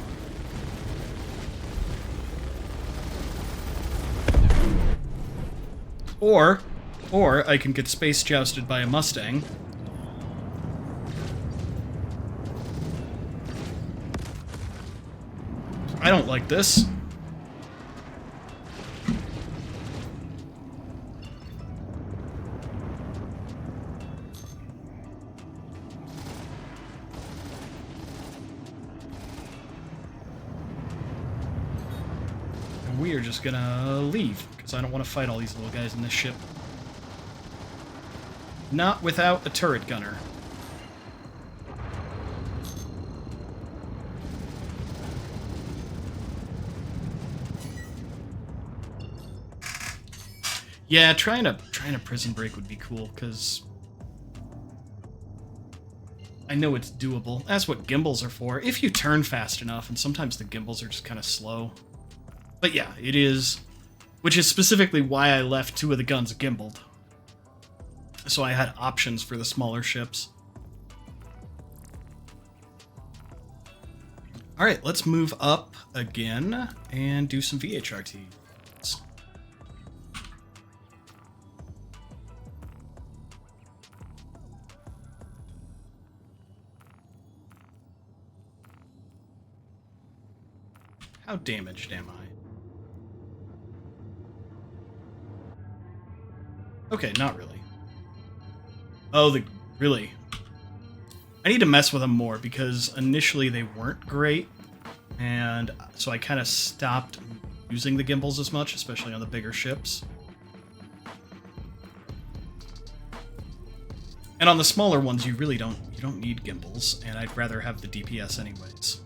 Or I can get space jousted by a Mustang. I don't like this. And we are just gonna leave, because I don't want to fight all these little guys in this ship. Not without a turret gunner. Yeah, trying a prison break would be cool, because I know it's doable. That's what gimbals are for, if you turn fast enough, and sometimes the gimbals are just kind of slow. But yeah, it is, which is specifically why I left 2 of the guns gimbaled. So I had options for the smaller ships. Alright, let's move up again and do some VHRT. How damaged am I? Okay, not really. Oh, really? I need to mess with them more, because initially they weren't great, and so I kind of stopped using the gimbals as much, especially on the bigger ships. And on the smaller ones, you don't need gimbals, and I'd rather have the DPS anyways.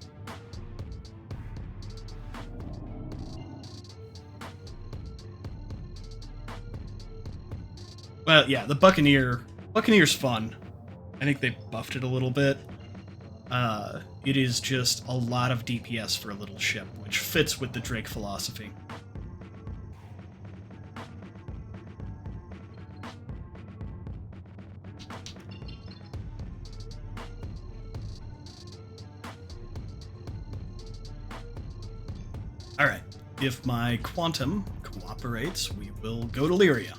Well, yeah, the Buccaneer's fun. I think they buffed it a little bit. It is just a lot of DPS for a little ship, which fits with the Drake philosophy. Alright, if my Quantum cooperates, we will go to Lyria.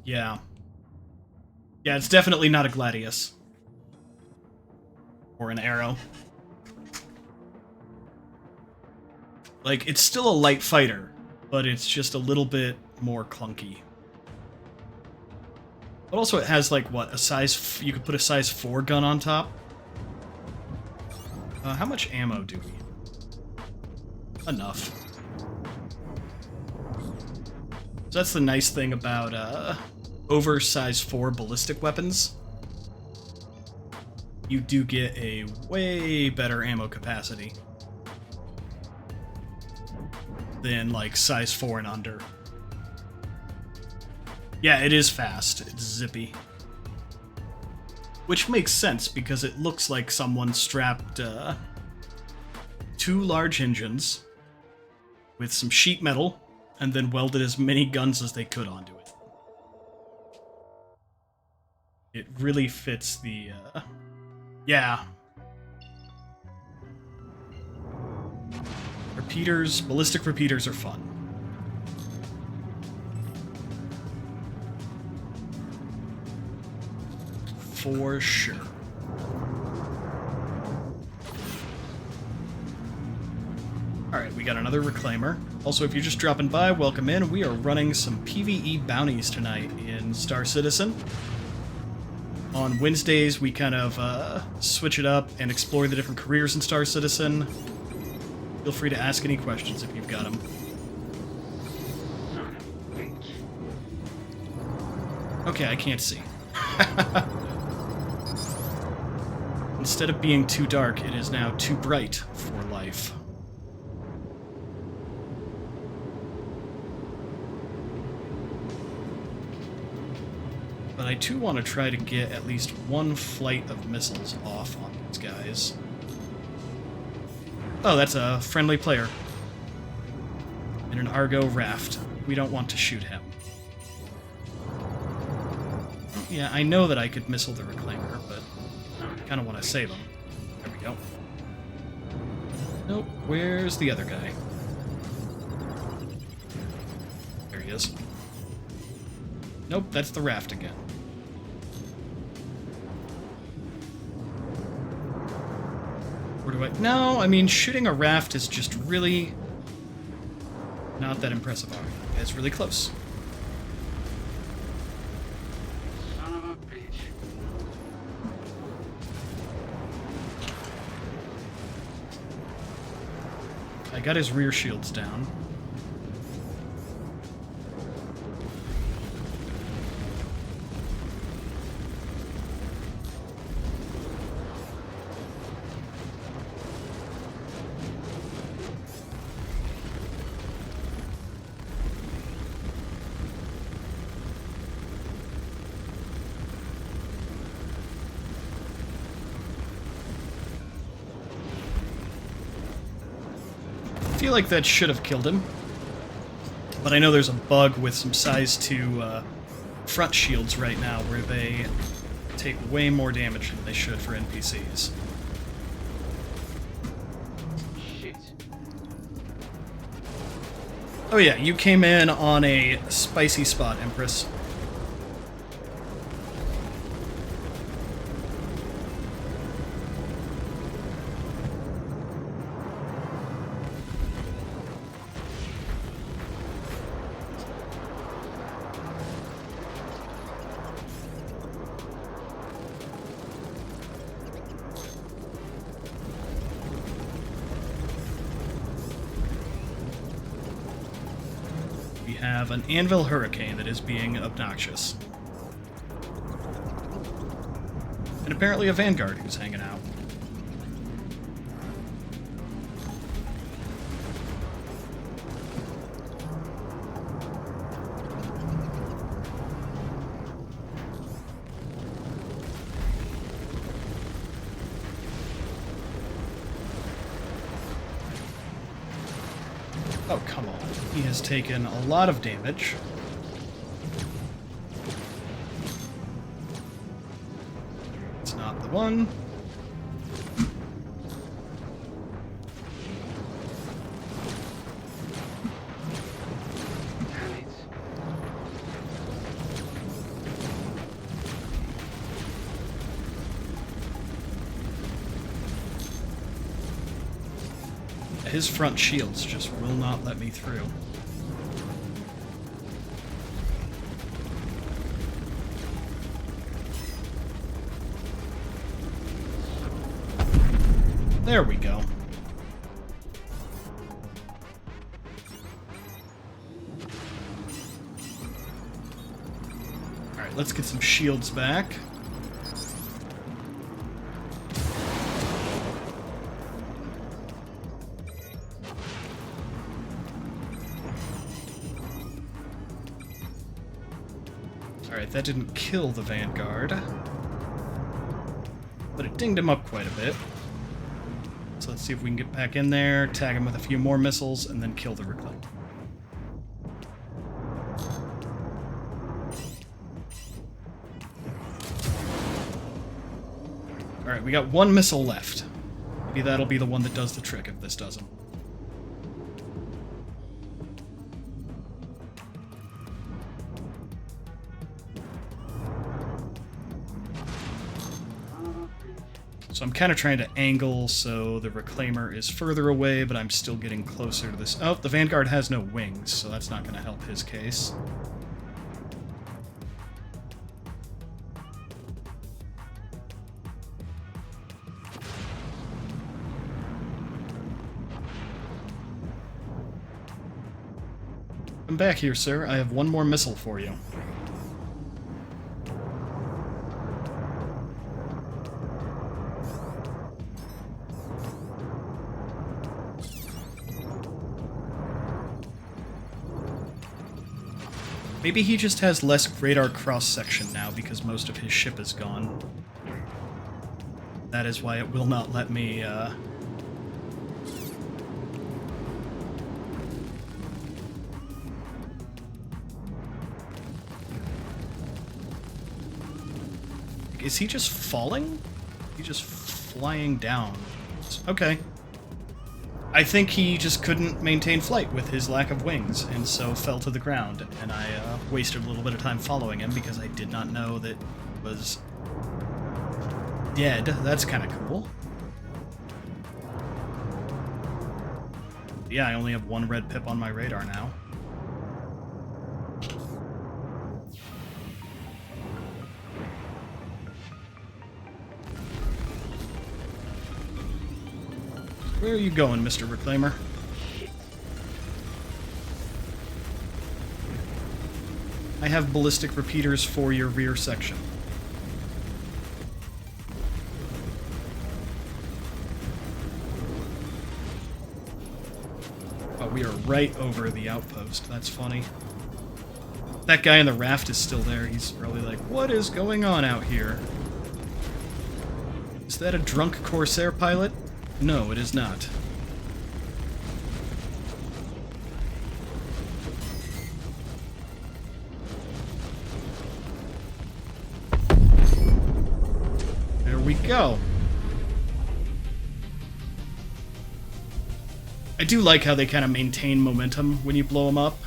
Yeah. Yeah, it's definitely not a Gladius. Or an Arrow. Like, it's still a light fighter, but it's just a little bit more clunky. But also it has, like, what, you could put a size 4 gun on top? How much ammo do we? Enough. So that's the nice thing about, oversized 4 ballistic weapons. You do get a way better ammo capacity than, like, size 4 and under. Yeah, it is fast. It's zippy. Which makes sense, because it looks like someone strapped, 2 large engines with some sheet metal, and then welded as many guns as they could onto it. It really fits the, yeah. ballistic repeaters are fun. For sure. Alright, we got another reclaimer. Also, if you're just dropping by, welcome in. We are running some PvE bounties tonight in Star Citizen. On Wednesdays, we kind of switch it up and explore the different careers in Star Citizen. Feel free to ask any questions if you've got them. Okay, I can't see. Instead of being too dark, it is now too bright for life. But I do want to try to get at least one flight of missiles off on these guys. Oh, that's a friendly player. In an Argo raft. We don't want to shoot him. Yeah, I know that I could missile the Reclaimer, but I kind of want to save him. There we go. Nope, where's the other guy? There he is. Nope, that's the raft again. Where do I... No, I mean, shooting a raft is just really not that impressive. It's really close. Son of a bitch. I got his rear shields down. I feel like that should have killed him, but I know there's a bug with some size 2 front shields right now where they take way more damage than they should for NPCs. Shit. Oh yeah, you came in on a spicy spot, Empress. We have an Anvil Hurricane that is being obnoxious. And apparently a Vanguard who's hanging out. Oh, come on. He has taken a lot of damage. It's not the one. Damn it. His front shields just will not let me through. There we go. Alright, let's get some shields back. Alright, that didn't kill the Vanguard, but it dinged him up quite a bit. So let's see if we can get back in there, tag him with a few more missiles, and then kill the Reclaim. Alright, we got one missile left. Maybe that'll be the one that does the trick if this doesn't. So I'm kind of trying to angle so the Reclaimer is further away, but I'm still getting closer to this. Oh, the Vanguard has no wings, so that's not going to help his case. Come back here, sir. I have one more missile for you. Maybe he just has less radar cross-section now because most of his ship is gone. That is why it will not let me, Is he just falling? He's just flying down. Okay. I think he just couldn't maintain flight with his lack of wings, and so fell to the ground, and I wasted a little bit of time following him because I did not know that he was dead. That's kind of cool. Yeah, I only have one red pip on my radar now. Where are you going, Mr. Reclaimer? I have ballistic repeaters for your rear section. Oh, we are right over the outpost. That's funny. That guy in the raft is still there. He's probably like, what is going on out here? Is that a drunk Corsair pilot? No, it is not. There we go. I do like how they kind of maintain momentum when you blow them up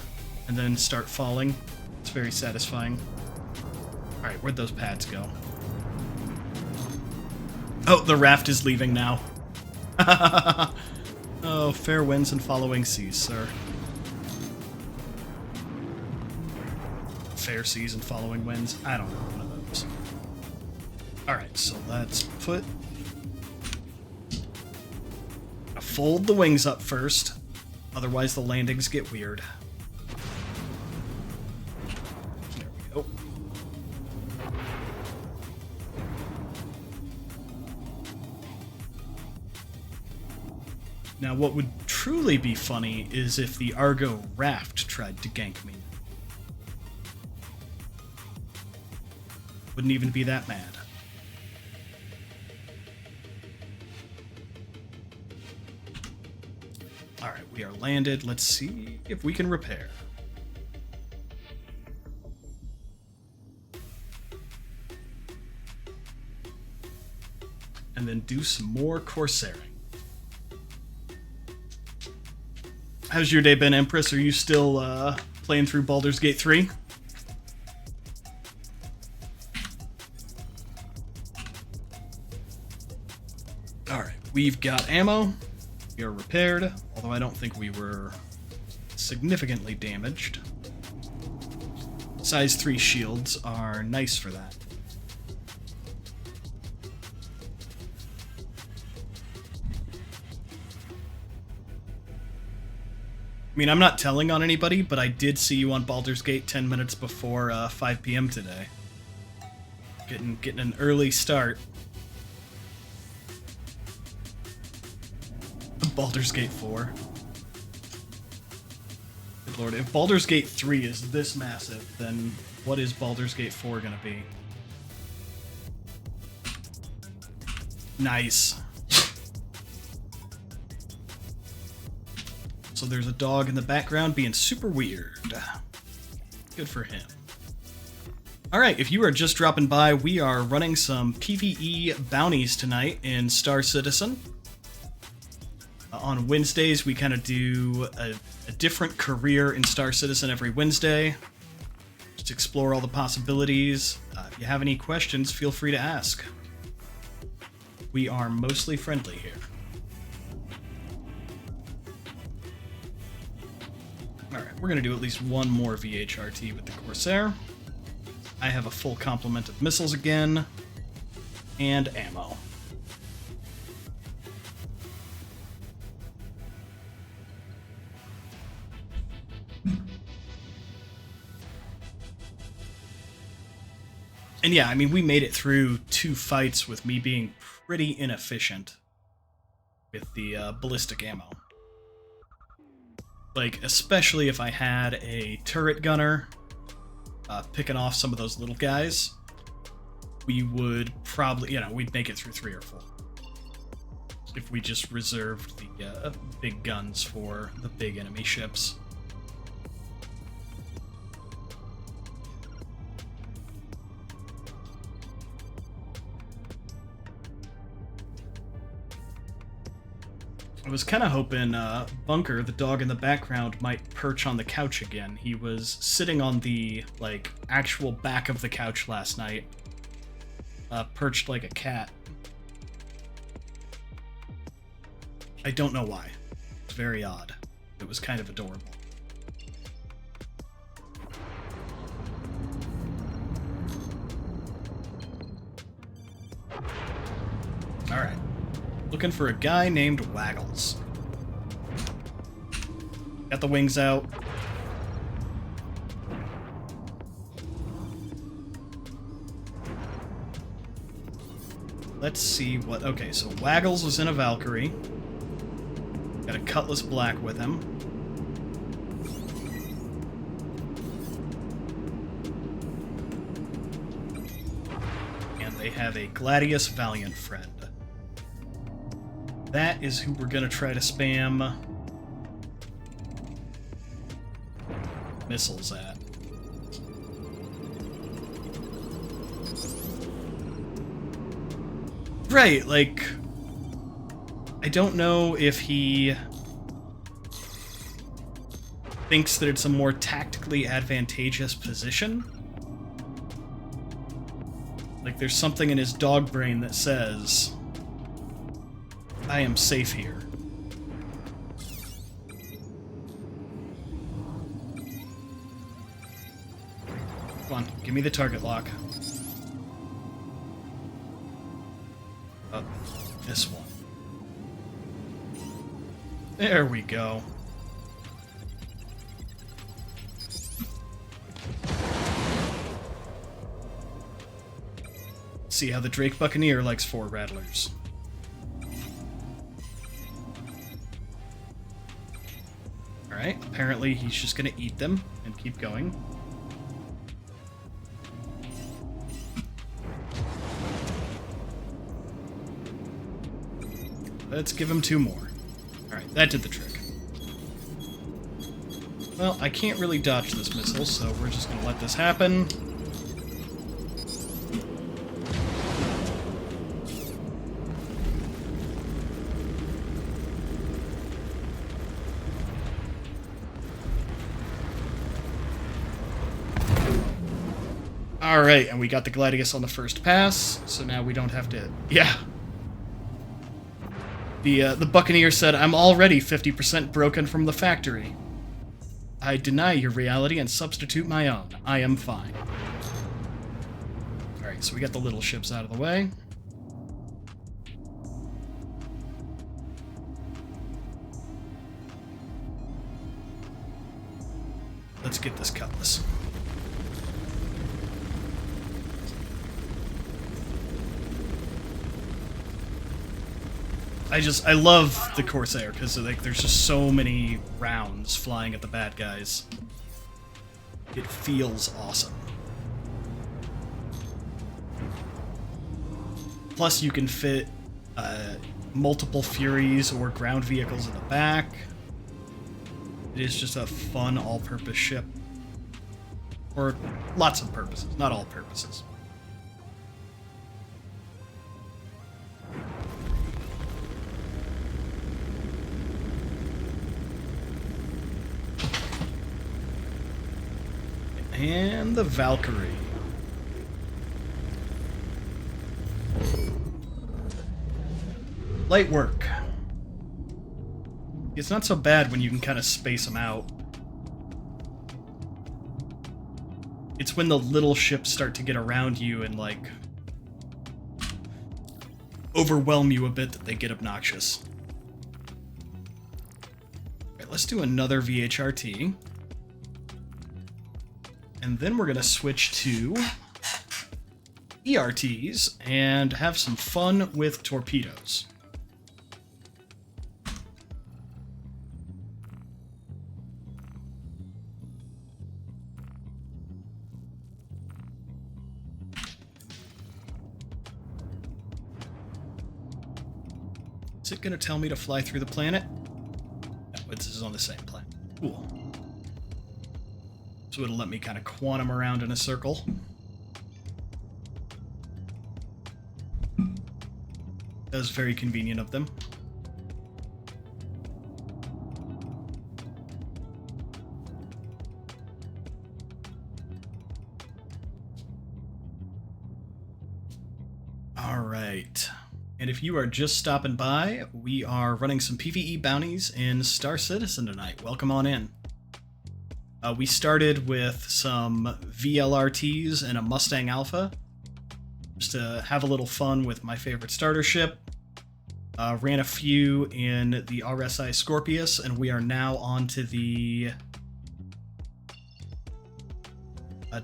and then start falling. It's very satisfying. Alright, where'd those pads go? Oh, the raft is leaving now. Oh, fair winds and following seas, sir. Fair seas and following winds? I don't know, one of those. Alright, so let's put... fold the wings up first, otherwise the landings get weird. There we go. Now, what would truly be funny is if the Argo raft tried to gank me. Wouldn't even be that mad. Alright, we are landed. Let's see if we can repair. And then do some more Corsairing. How's your day been, Empress? Are you still playing through Baldur's Gate 3? Alright, we've got ammo. We are repaired, although I don't think we were significantly damaged. Size 3 shields are nice for that. I mean, I'm not telling on anybody, but I did see you on Baldur's Gate 10 minutes before 5 p.m. today. Getting an early start. Baldur's Gate 4. Good lord, if Baldur's Gate 3 is this massive, then what is Baldur's Gate 4 gonna be? Nice. So there's a dog in the background being super weird. Good for him. Alright, if you are just dropping by, we are running some PvE bounties tonight in Star Citizen. On Wednesdays, we kind of do a different career in Star Citizen every Wednesday. Just explore all the possibilities. If you have any questions, feel free to ask. we are mostly friendly here. Alright, we're going to do at least one more VHRT with the Corsair. I have a full complement of missiles again, and ammo. And yeah, I mean, we made it through 2 fights with me being pretty inefficient with the ballistic ammo. Like, especially if I had a turret gunner picking off some of those little guys, we would probably, you know, we'd make it through 3 or 4. If we just reserved the big guns for the big enemy ships. I was kind of hoping Bunker, the dog in the background, might perch on the couch again. He was sitting on the, like, actual back of the couch last night, perched like a cat. I don't know why. It's very odd. It was kind of adorable. Alright. Looking for a guy named Waggles. Got the wings out. Let's see what... Okay, so Waggles was in a Valkyrie. Got a Cutlass Black with him. And they have a Gladius Valiant friend. That is who we're gonna try to spam missiles at. Right, like, I don't know if he thinks that it's a more tactically advantageous position. Like, there's something in his dog brain that says, I am safe here. Come on, give me the target lock. Oh, this one. There we go. See how the Drake Buccaneer likes 4 rattlers. Alright, apparently he's just gonna eat them and keep going. Let's give him 2 more. Alright, that did the trick. Well, I can't really dodge this missile, so we're just gonna let this happen. Alright, and we got the Gladius on the first pass, so now we don't have to... Yeah. The Buccaneer said, I'm already 50% broken from the factory. I deny your reality and substitute my own. I am fine. Alright, so we got the little ships out of the way. Let's get this Cutlass. I love the Corsair, because like, there's just so many rounds flying at the bad guys. It feels awesome. Plus, you can fit multiple Furies or ground vehicles in the back. It is just a fun all-purpose ship. Or lots of purposes, not all purposes. And the Valkyrie. Light work. It's not so bad when you can kind of space them out. It's when the little ships start to get around you and, like, overwhelm you a bit that they get obnoxious. Alright, let's do another VHRT. And then we're going to switch to ERTs and have some fun with torpedoes. Is it going to tell me to fly through the planet? No, this is on the same planet. Cool. So it'll let me kind of quantum around in a circle. That was very convenient of them. All right. And if you are just stopping by, we are running some PvE bounties in Star Citizen tonight. Welcome on in. We started with some VLRTs and a Mustang Alpha, just to have a little fun with my favorite starter ship. Ran a few in the RSI Scorpius, and we are now on to the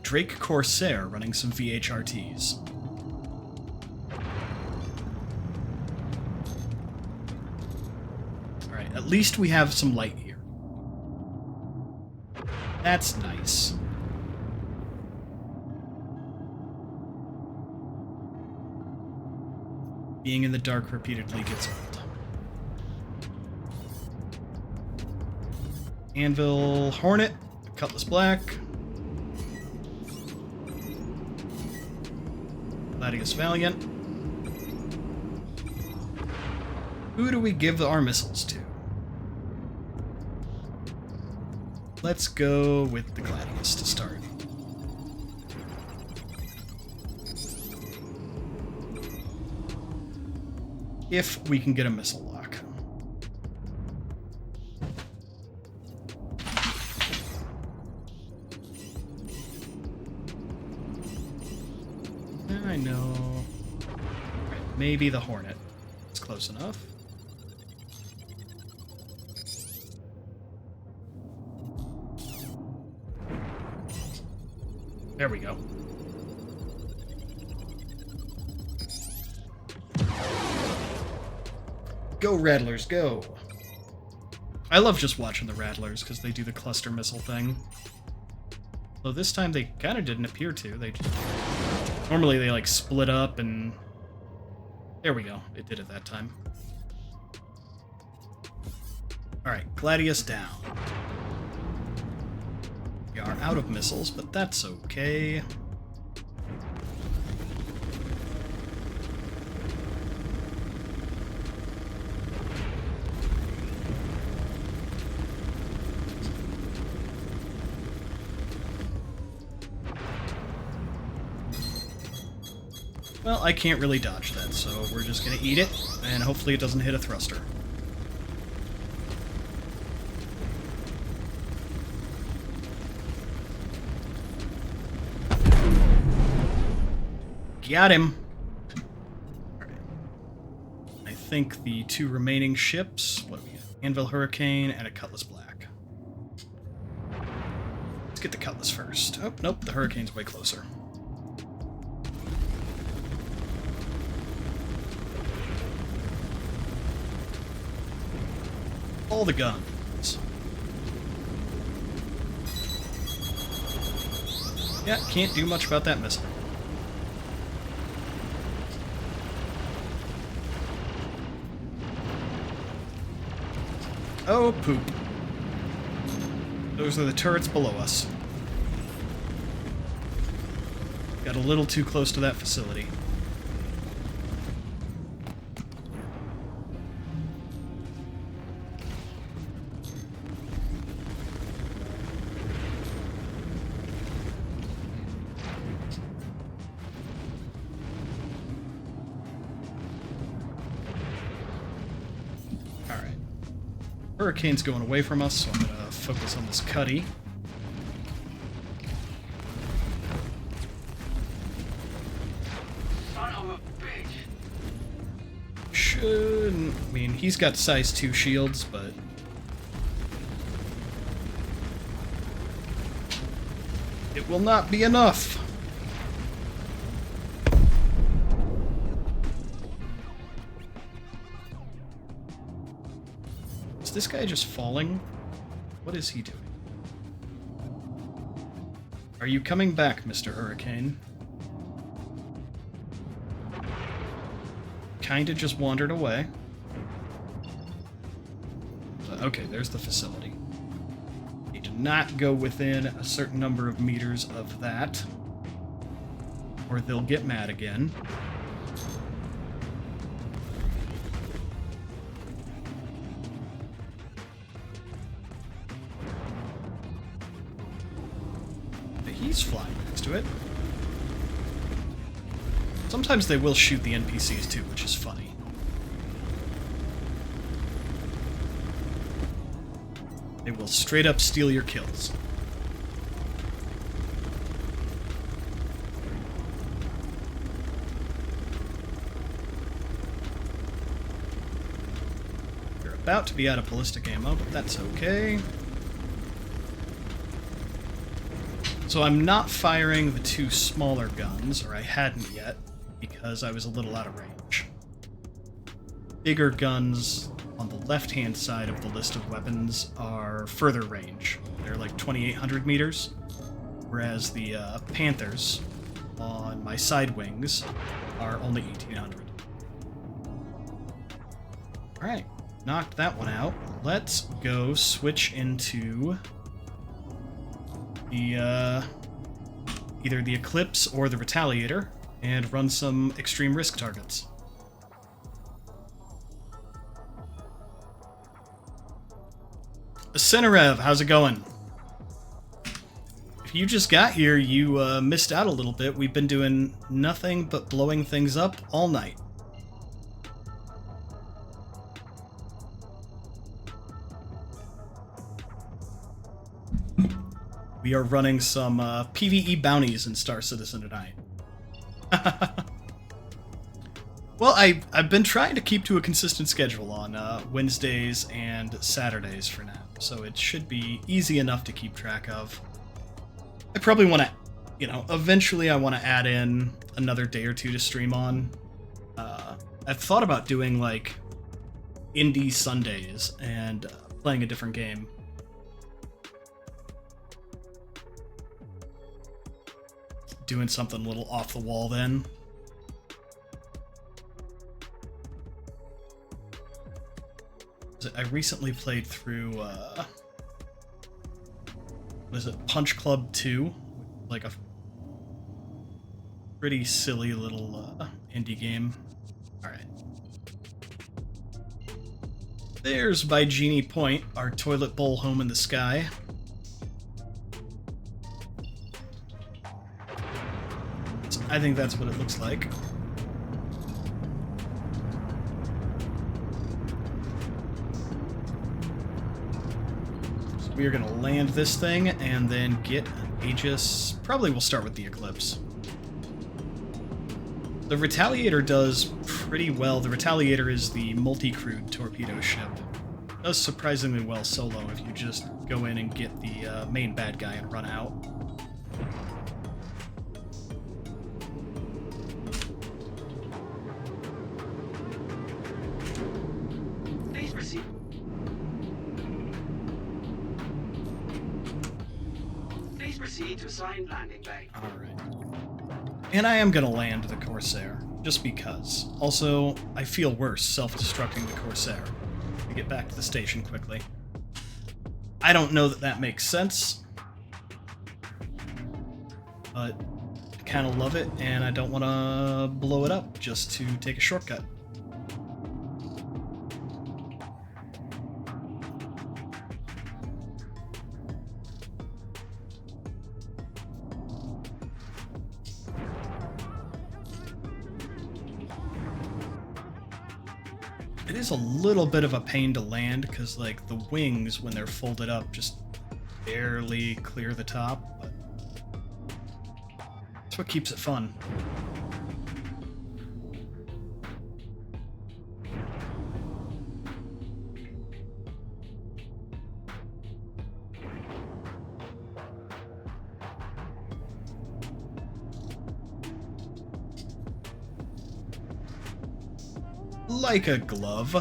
Drake Corsair, running some VHRTs. Alright, at least we have some light here. That's nice. Being in the dark repeatedly gets old. Anvil Hornet, Cutlass Black. Gladius Valiant. Who do we give our missiles to? Let's go with the Gladius to start. If we can get a missile lock. I know. Right, maybe the Hornet. It's close enough. There we go. Go, Rattlers, go! I love just watching the Rattlers, because they do the cluster missile thing. Though this time they kind of didn't appear to. They just... Normally they, like, split up and... There we go. It did it that time. Alright, Gladius down. We are out of missiles, but that's okay. Well, I can't really dodge that, so we're just gonna eat it, and hopefully it doesn't hit a thruster. Got him! Alright. I think the two remaining ships... What do we get? Anvil Hurricane and a Cutlass Black. Let's get the Cutlass first. Oh, nope, the Hurricane's way closer. All the guns. Yeah, can't do much about that missile. Oh, poop. Those are the turrets below us. Got a little too close to that facility. Hurricane's going away from us, so I'm going to focus on this Cuddy. Son of a bitch! Shouldn't... I mean, he's got size 2 shields, but... it will not be enough! Is this guy just falling? What is he doing? Are you coming back, Mr. Hurricane? Kinda just wandered away. Okay, there's the facility. You do not go within a certain number of meters of that, or they'll get mad again. He's flying next to it. Sometimes they will shoot the NPCs too, which is funny. They will straight up steal your kills. You're about to be out of ballistic ammo, but that's okay. So I'm not firing the 2 smaller guns, or I hadn't yet, because I was a little out of range. Bigger guns on the left-hand side of the list of weapons are further range. They're like 2,800 meters, whereas the Panthers on my side wings are only 1,800. Alright, knocked that one out. Let's go switch into... the, either the Eclipse or the Retaliator, and run some extreme risk targets. Cinerev, how's it going? If you just got here, you missed out a little bit. We've been doing nothing but blowing things up all night. We are running some PvE bounties in Star Citizen tonight. Well, I've been trying to keep to a consistent schedule on Wednesdays and Saturdays for now, so it should be easy enough to keep track of. I probably want to, you know, eventually I want to add in another day or two to stream on. I've thought about doing, like, Indie Sundays and playing a different game. Doing something a little off the wall then. I recently played through, what is it, Punch Club 2? Like a pretty silly little indie game. Alright. There's by Genie Point, our toilet bowl home in the sky. I think that's what it looks like. So we are going to land this thing and then get an Aegis. Probably we'll start with the Eclipse. The Retaliator does pretty well. The Retaliator is the multi-crewed torpedo ship. It does surprisingly well solo if you just go in and get the main bad guy and run out. Please proceed to assigned landing bay. Alright. And I am gonna land the Corsair, just because. Also, I feel worse self-destructing the Corsair to get back to the station quickly. I don't know that that makes sense, but I kind of love it, and I don't want to blow it up just to take a shortcut. It is a little bit of a pain to land because, like, the wings, when they're folded up, just barely clear the top, but that's what keeps it fun. Like a glove.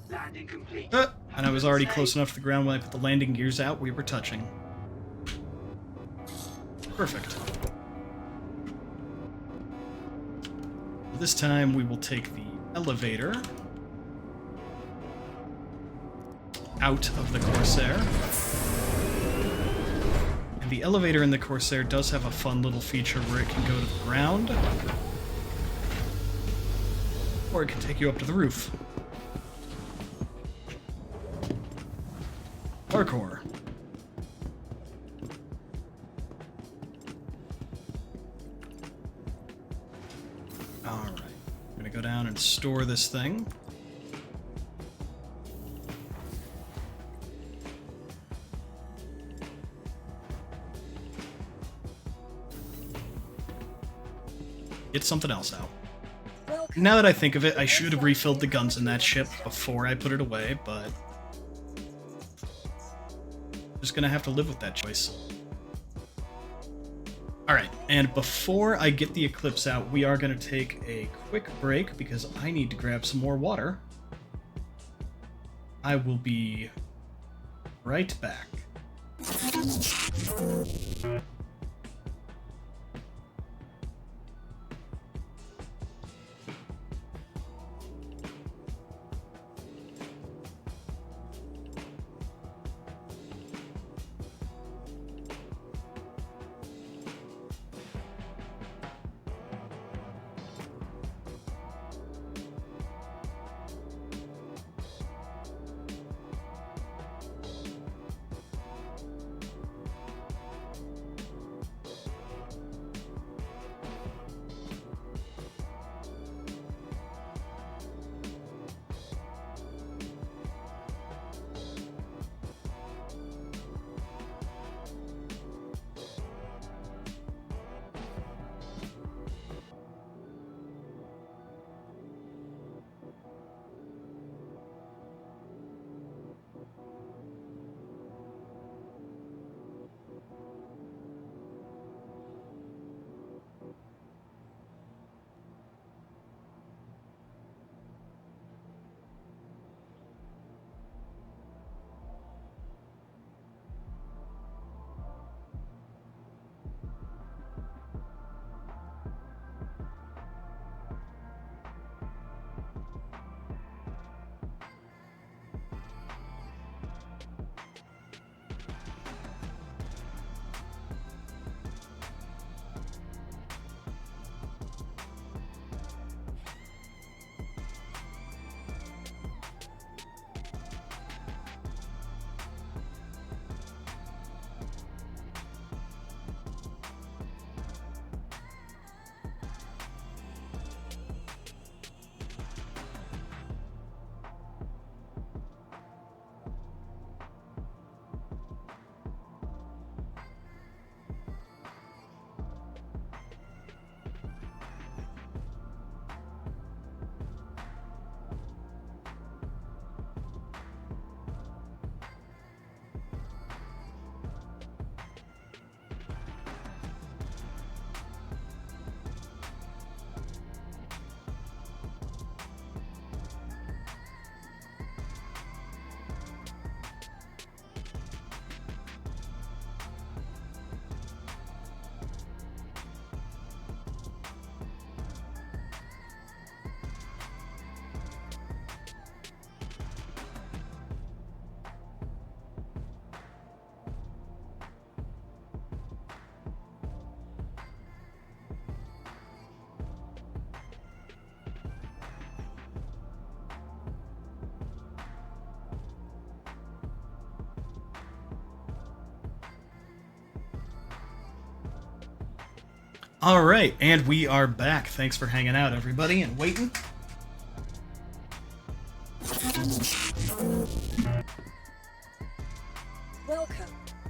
Landing complete. And I was already close enough to the ground when I put the landing gears out, we were touching. Perfect. This time we will take the elevator out of the Corsair. And the elevator in the Corsair does have a fun little feature where it can go to the ground, or it can take you up to the roof. Parkour. Alright. I'm gonna go down and store this thing. Get something else out. Now that I think of it, I should have refilled the guns in that ship before I put it away, but just gonna have to live with that choice. Alright, and before I get the Eclipse out, we are gonna take a quick break because I need to grab some more water. I will be right back. All right, and we are back. Thanks for hanging out, everybody, and waiting. Welcome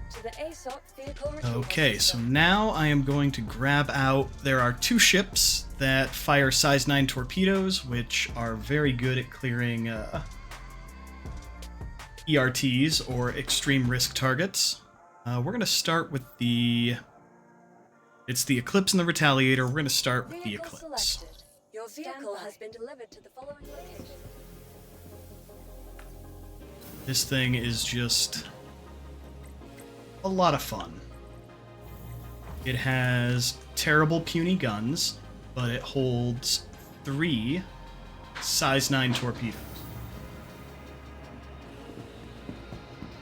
to the ASOC vehicle retrieval Okay, so system. now I am going to grab out... There are 2 ships that fire size 9 torpedoes, which are very good at clearing ERTs, or extreme risk targets. We're going to start with the... It's the Eclipse and the Retaliator. We're going to start with the Vehicle Eclipse. selected. Your vehicle has been delivered to the following location. This thing is just a lot of fun. It has terrible puny guns, but it holds 3 size 9 torpedoes,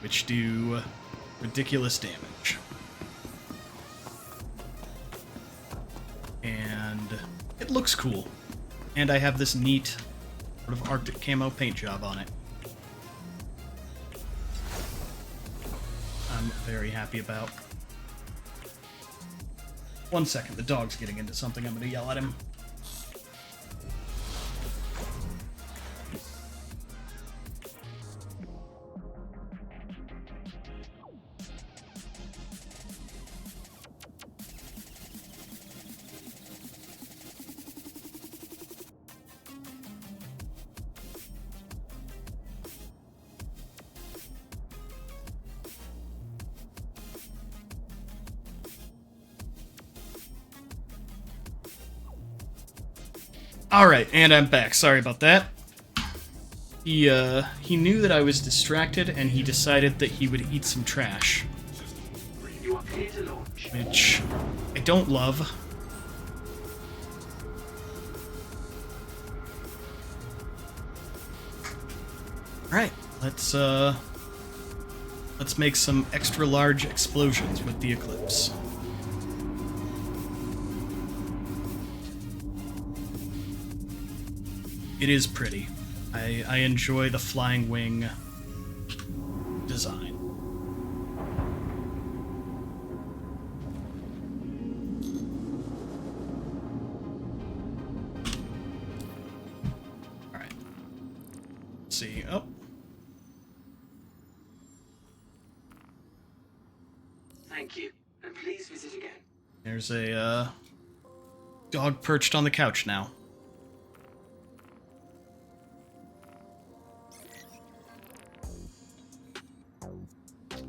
which do ridiculous damage. And it looks cool. And I have this neat sort of Arctic camo paint job on it. I'm very happy about. 1 second, the dog's getting into something. I'm gonna yell at him. Alright, and I'm back. Sorry about that. He knew that I was distracted, and he decided that he would eat some trash. You are clear to launch. Which I don't love. Alright, let's make some extra large explosions with the Eclipse. It is pretty. I enjoy the flying wing design. Alright. Let's see. Oh. Thank you, and please visit again. There's a dog perched on the couch now.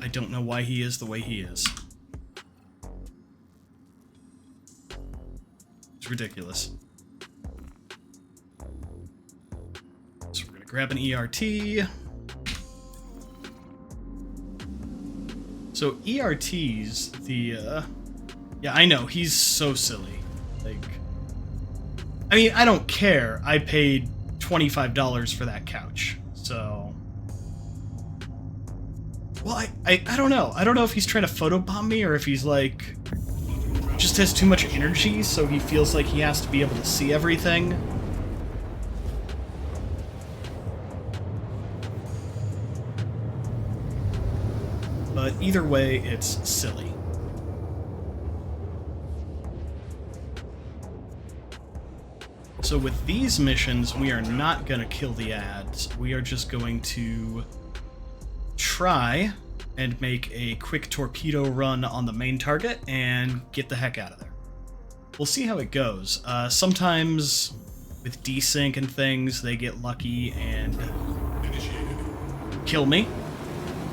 I don't know why he is the way he is. It's ridiculous. So we're gonna grab an ERT. So ERTs, yeah, I know, he's so silly. Like, I mean, I don't care. I paid $25 for that couch, so... Well, I don't know. I don't know if he's trying to photobomb me or if he's, like, just has too much energy, so he feels like he has to be able to see everything. But either way, it's silly. So with these missions, we are not going to kill the ads. We are just going to try and make a quick torpedo run on the main target and get the heck out of there. We'll see how it goes. Sometimes with desync and things, they get lucky and kill me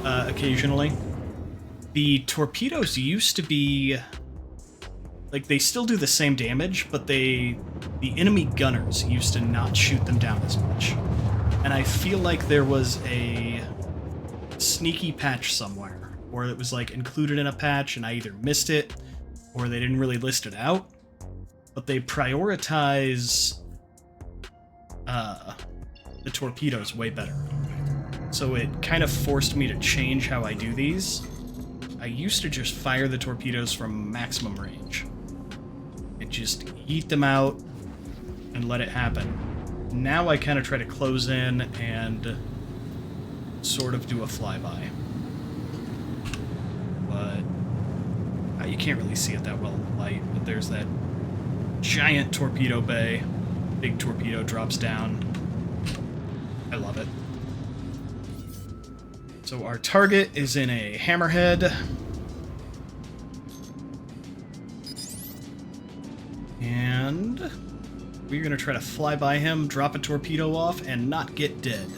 occasionally. The torpedoes used to be... like, they still do the same damage, but the enemy gunners used to not shoot them down as much. And I feel like there was a sneaky patch somewhere, or it was like included in a patch and I either missed it or they didn't really list it out, but they prioritize the torpedoes way better. So it kind of forced me to change how I do these. I used to just fire the torpedoes from maximum range and just eat them out and let it happen. Now I kind of try to close in and sort of do a flyby. But you can't really see it that well in the light, but there's that giant torpedo bay. Big torpedo drops down. I love it. So our target is in a hammerhead. And we're going to try to fly by him, drop a torpedo off, and not get dead.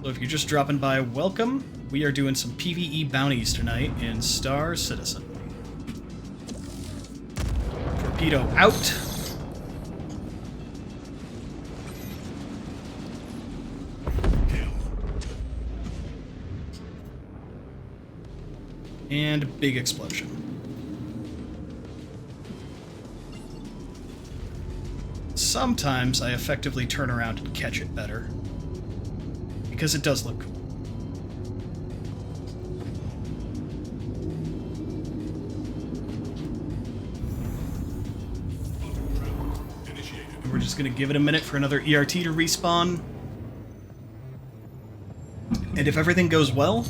So if you're just dropping by, welcome. We are doing some PvE bounties tonight in Star Citizen. Torpedo out. And big explosion. Sometimes I effectively turn around and catch it better, because it does look cool. And we're just going to give it a minute for another ERT to respawn. And if everything goes well,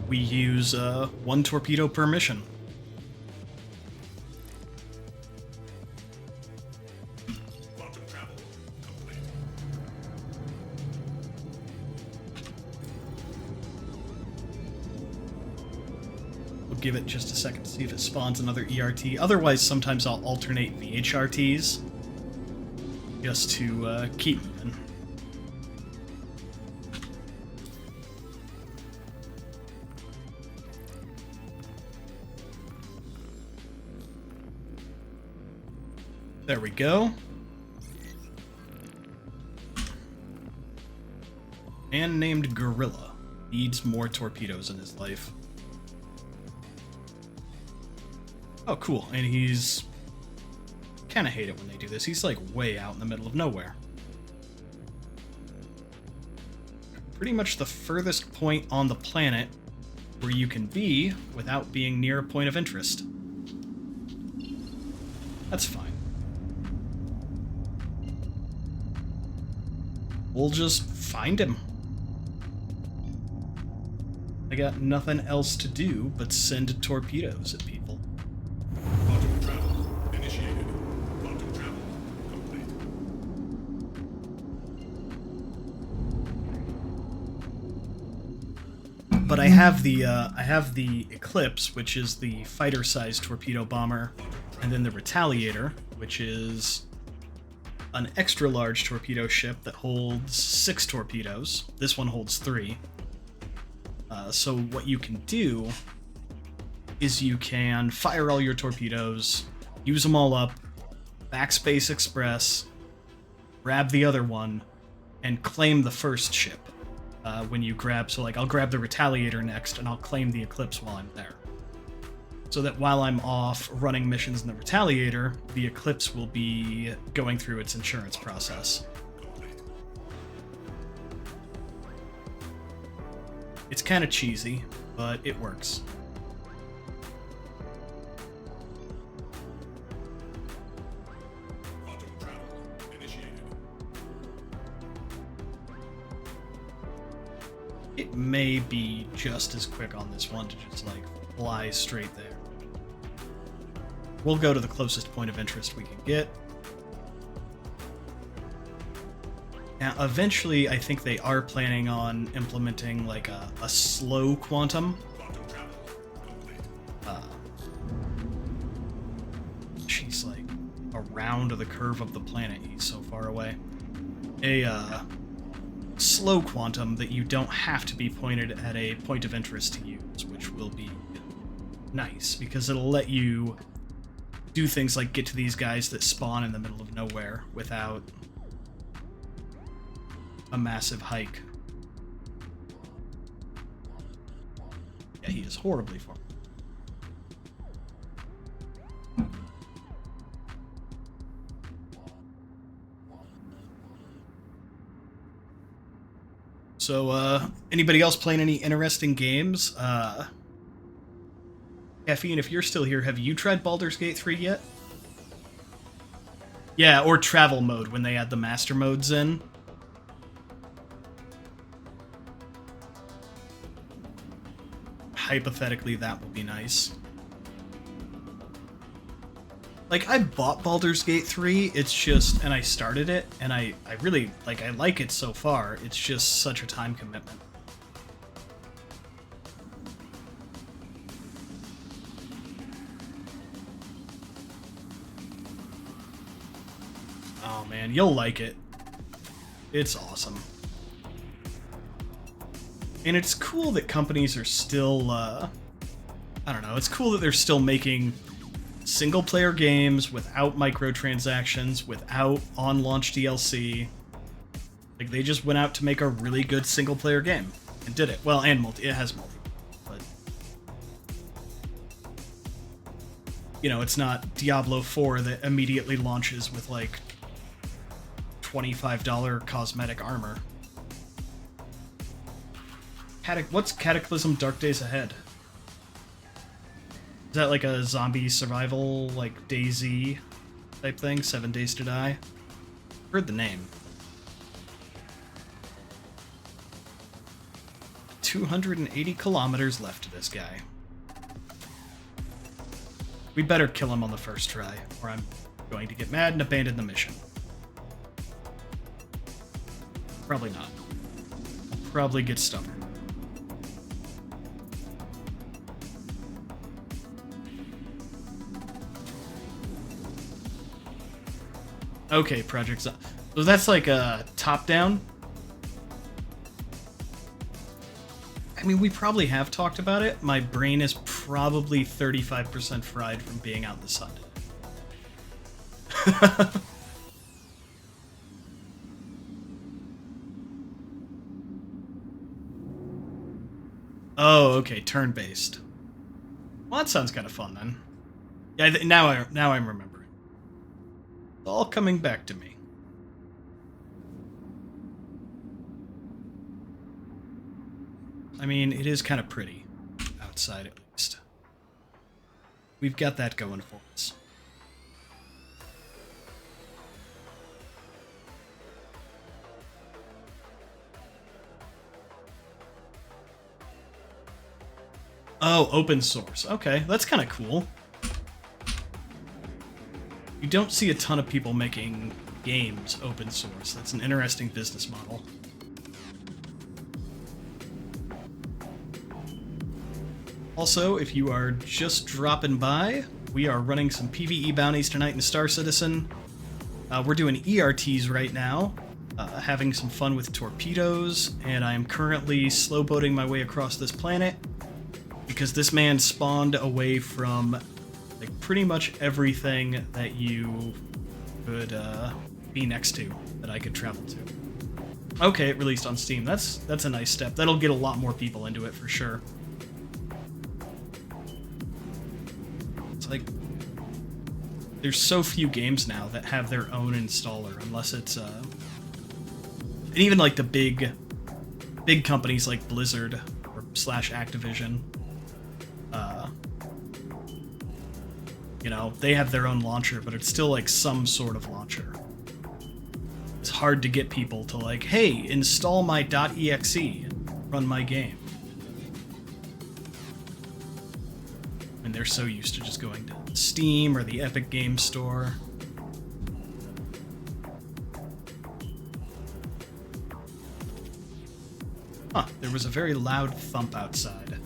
we use 1 torpedo per mission. We'll give it just a second to see if it spawns another ERT. Otherwise, sometimes I'll alternate VHRTs just to keep moving. There we go. Man named Gorilla needs more torpedoes in his life. Oh, cool. And he's... kind of hate it when they do this. He's like way out in the middle of nowhere. Pretty much the furthest point on the planet where you can be without being near a point of interest. That's fine. We'll just find him. I got nothing else to do but send torpedoes at people. Quantum travel initiated. Quantum travel complete. But I have the Eclipse, which is the fighter-sized torpedo bomber, and then the Retaliator, which is an extra-large torpedo ship that holds 6 torpedoes. This one holds 3. So what you can do is you can fire all your torpedoes, use them all up, backspace express, grab the other one, and claim the first ship when you grab. So like I'll grab the Retaliator next, and I'll claim the Eclipse while I'm there. So that while I'm off running missions in the Retaliator, the Eclipse will be going through its insurance process. It's kind of cheesy, but it works. Quantum travel initiated. It may be just as quick on this one to just like fly straight there. We'll go to the closest point of interest we can get. Now, eventually, I think they are planning on implementing like a slow quantum. Quantum travel complete. She's like around the curve of the planet. He's so far away. A slow quantum that you don't have to be pointed at a point of interest to use, which will be nice because it'll let you do things like get to these guys that spawn in the middle of nowhere without a massive hike. Yeah, he is horribly far. So, anybody else playing any interesting games? Caffeine, if you're still here, have you tried Baldur's Gate 3 yet? Yeah, or travel mode when they add the master modes in. Hypothetically, that would be nice. Like, I bought Baldur's Gate 3, it's just, and I started it, and I really, like, I like it so far, it's just such a time commitment. Oh man, you'll like it. It's awesome. And it's cool that companies are still, I don't know, it's cool that they're still making single-player games without microtransactions, without on-launch DLC. Like, they just went out to make a really good single-player game, and did it. Well, and multi. It has multi. But, you know, it's not Diablo 4 that immediately launches with, like, $25 cosmetic armor. What's Cataclysm Dark Days Ahead? Is that like a zombie survival, like DayZ type thing? 7 Days to Die? Heard the name. 280 kilometers left to this guy. We better kill him on the first try, or I'm going to get mad and abandon the mission. Probably not. I'll probably get stubborn. Okay, Project So that's like a top-down? I mean, we probably have talked about it. My brain is probably 35% fried from being out in the sun. Oh, okay, turn-based. Well, that sounds kind of fun then. Yeah, now I'm remembering. It's all coming back to me. I mean, it is kind of pretty outside, at least. We've got that going for us. Oh, open source. Okay, that's kind of cool. You don't see a ton of people making games open source. That's an interesting business model. Also, if you are just dropping by, we are running some PvE bounties tonight in Star Citizen. We're doing ERTs right now, having some fun with torpedoes, and I am currently slow boating my way across this planet because this man spawned away from like pretty much everything that you could be next to that I could travel to. Okay, it released on Steam. That's a nice step. That'll get a lot more people into it for sure. It's like there's so few games now that have their own installer, unless it's and even like the big companies like Blizzard or /Activision. You know, they have their own launcher, but it's still like some sort of launcher. It's hard to get people to like, hey, install my .exe and run my game. And they're so used to just going to Steam or the Epic Games Store. Huh, there was a very loud thump outside.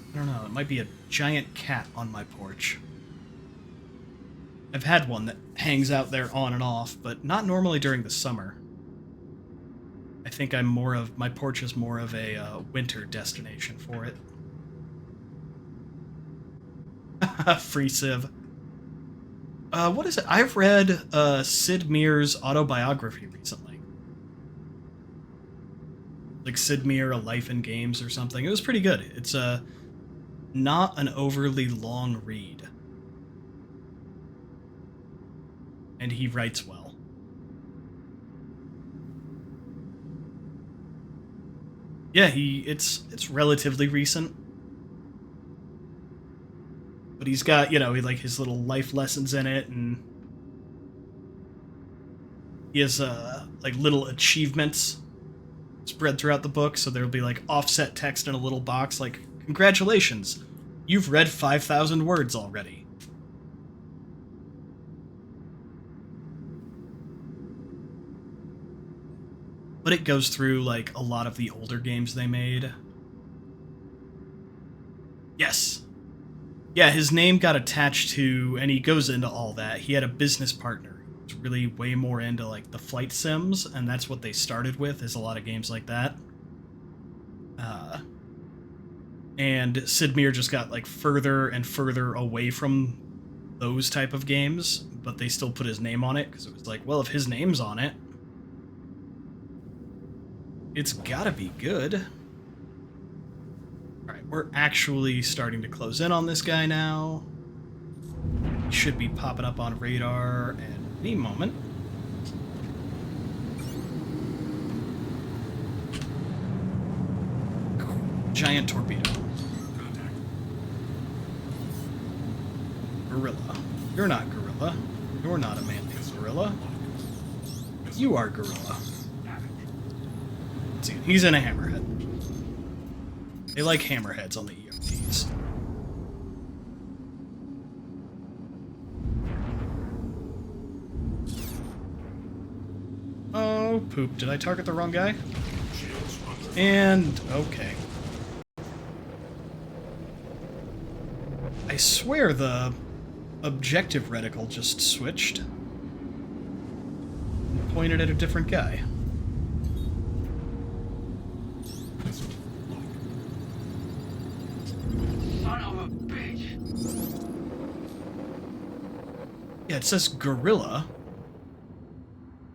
I don't know, it might be a giant cat on my porch. I've had one that hangs out there on and off, but not normally during the summer. I think my porch is more of a winter destination for it. Free Civ. What is it? I've read Sid Meier's autobiography recently. Like Sid Meier, A Life in Games or something. It was pretty good. It's not an overly long read. And he writes well. Yeah, it's relatively recent. But he's got, you know, like his little life lessons in it, and he has like little achievements. It's spread throughout the book, so there'll be like offset text in a little box like, "Congratulations, you've read 5,000 words already." But it goes through like a lot of the older games they made. Yes. Yeah, his name got attached to, and he goes into all that. He had a business partner who's really way more into like the flight sims, and that's what they started with, is a lot of games like that. And Sid Meier just got like further and further away from those type of games, but they still put his name on it, because it was like, well, if his name's on it, it's gotta be good. Alright, we're actually starting to close in on this guy now. He should be popping up on radar at any moment. Giant torpedo. Gorilla. You're not Gorilla. You're not a man-made gorilla. You are Gorilla. Let's see, he's in a hammerhead. They like hammerheads on the EOTs. Oh, poop. Did I target the wrong guy? And, okay. I swear the objective reticle just switched. And pointed at a different guy. Son of a bitch. Yeah, it says gorilla,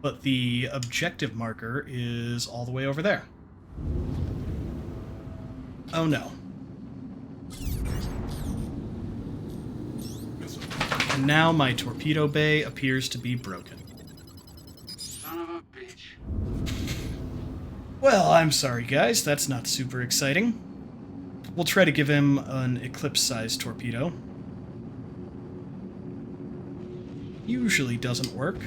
but the objective marker is all the way over there. Oh no. And now my torpedo bay appears to be broken. Son of a bitch. Well, I'm sorry guys, that's not super exciting. We'll try to give him an eclipse-sized torpedo. Usually doesn't work.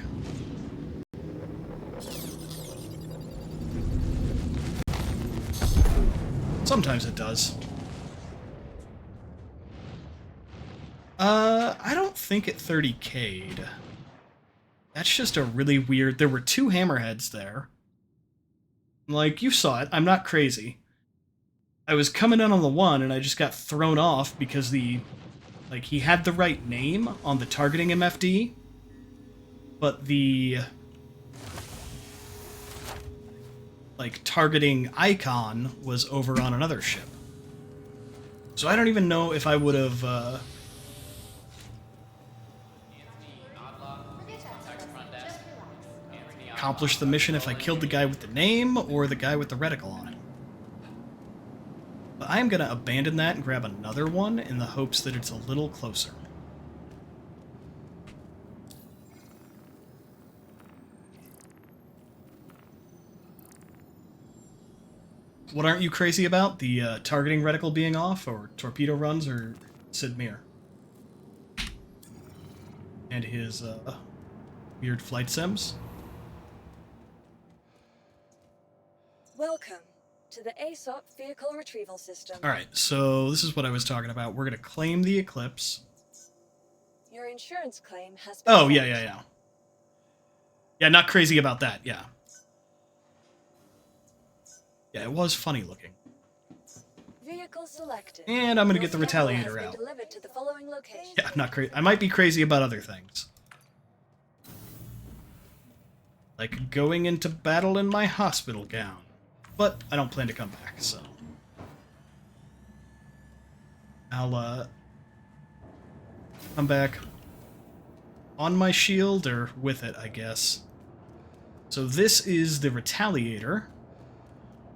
Sometimes it does. I don't think it 30k'd. That's just a really weird... There were two hammerheads there. Like, you saw it. I'm not crazy. I was coming in on the one, and I just got thrown off because the... Like, he had the right name on the targeting MFD, but the... like, targeting icon was over on another ship. So I don't even know if I would have, accomplished the mission if I killed the guy with the name or the guy with the reticle on it. But I'm gonna abandon that and grab another one in the hopes that it's a little closer. What aren't you crazy about? The targeting reticle being off, or torpedo runs, or Sid Meier? And his weird flight sims? Welcome to the ASOP Vehicle Retrieval System. Alright, so this is what I was talking about. We're gonna claim the Eclipse. Your insurance claim has been Oh, paid. yeah. Yeah, not crazy about that, yeah. Yeah, it was funny looking. Vehicle selected. And I'm gonna get the Your vehicle Retaliator has been out. delivered to the following location. Yeah, I'm not crazy. I might be crazy about other things. Like going into battle in my hospital gown. But I don't plan to come back, so... I'll, come back on my shield, or with it, I guess. So this is the Retaliator.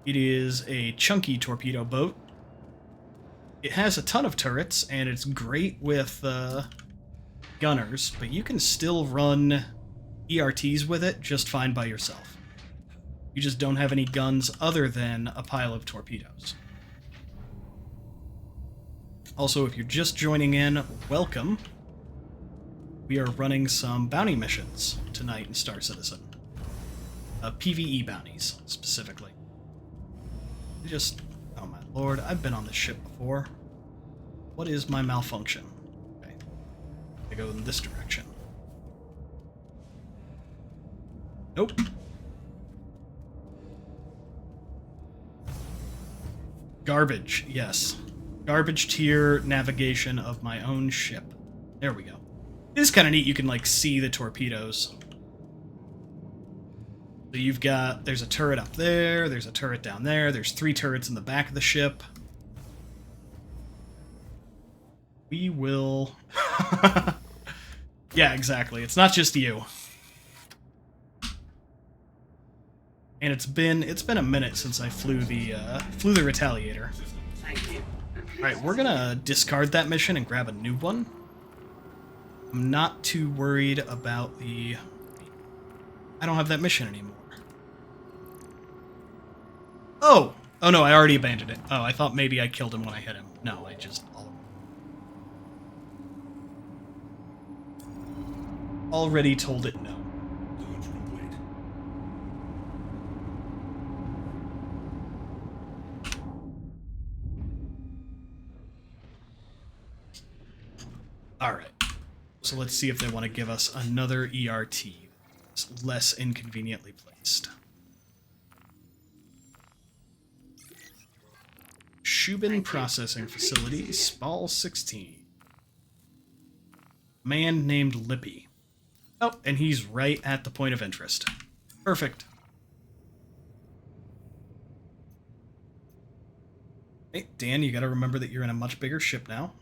It is a chunky torpedo boat. It has a ton of turrets, and it's great with, gunners, but you can still run ERTs with it just fine by yourself. You just don't have any guns other than a pile of torpedoes. Also, if you're just joining in, welcome. We are running some bounty missions tonight in Star Citizen. PvE bounties, specifically. Just... Oh my lord, I've been on this ship before. What is my malfunction? Okay. I go in this direction. Nope. Garbage, yes. Garbage tier navigation of my own ship. There we go. It is kind of neat, you can, like, see the torpedoes. So you've got... There's a turret up there, there's a turret down there, there's 3 turrets in the back of the ship. We will... Yeah, exactly. It's not just you. And it's been a minute since I flew the Retaliator. Thank you. Alright, we're gonna discard that mission and grab a new one. I'm not too worried about the... I don't have that mission anymore. Oh! Oh no, I already abandoned it. Oh, I thought maybe I killed him when I hit him. No, I just... already told it no. Launch complete. Alright. So let's see if they want to give us another ERT. It's less inconveniently placed. Shubin Processing Facility, Spall 16. Man named Lippy. Oh, and he's right at the point of interest. Perfect. Hey, Dan, you gotta remember that you're in a much bigger ship now.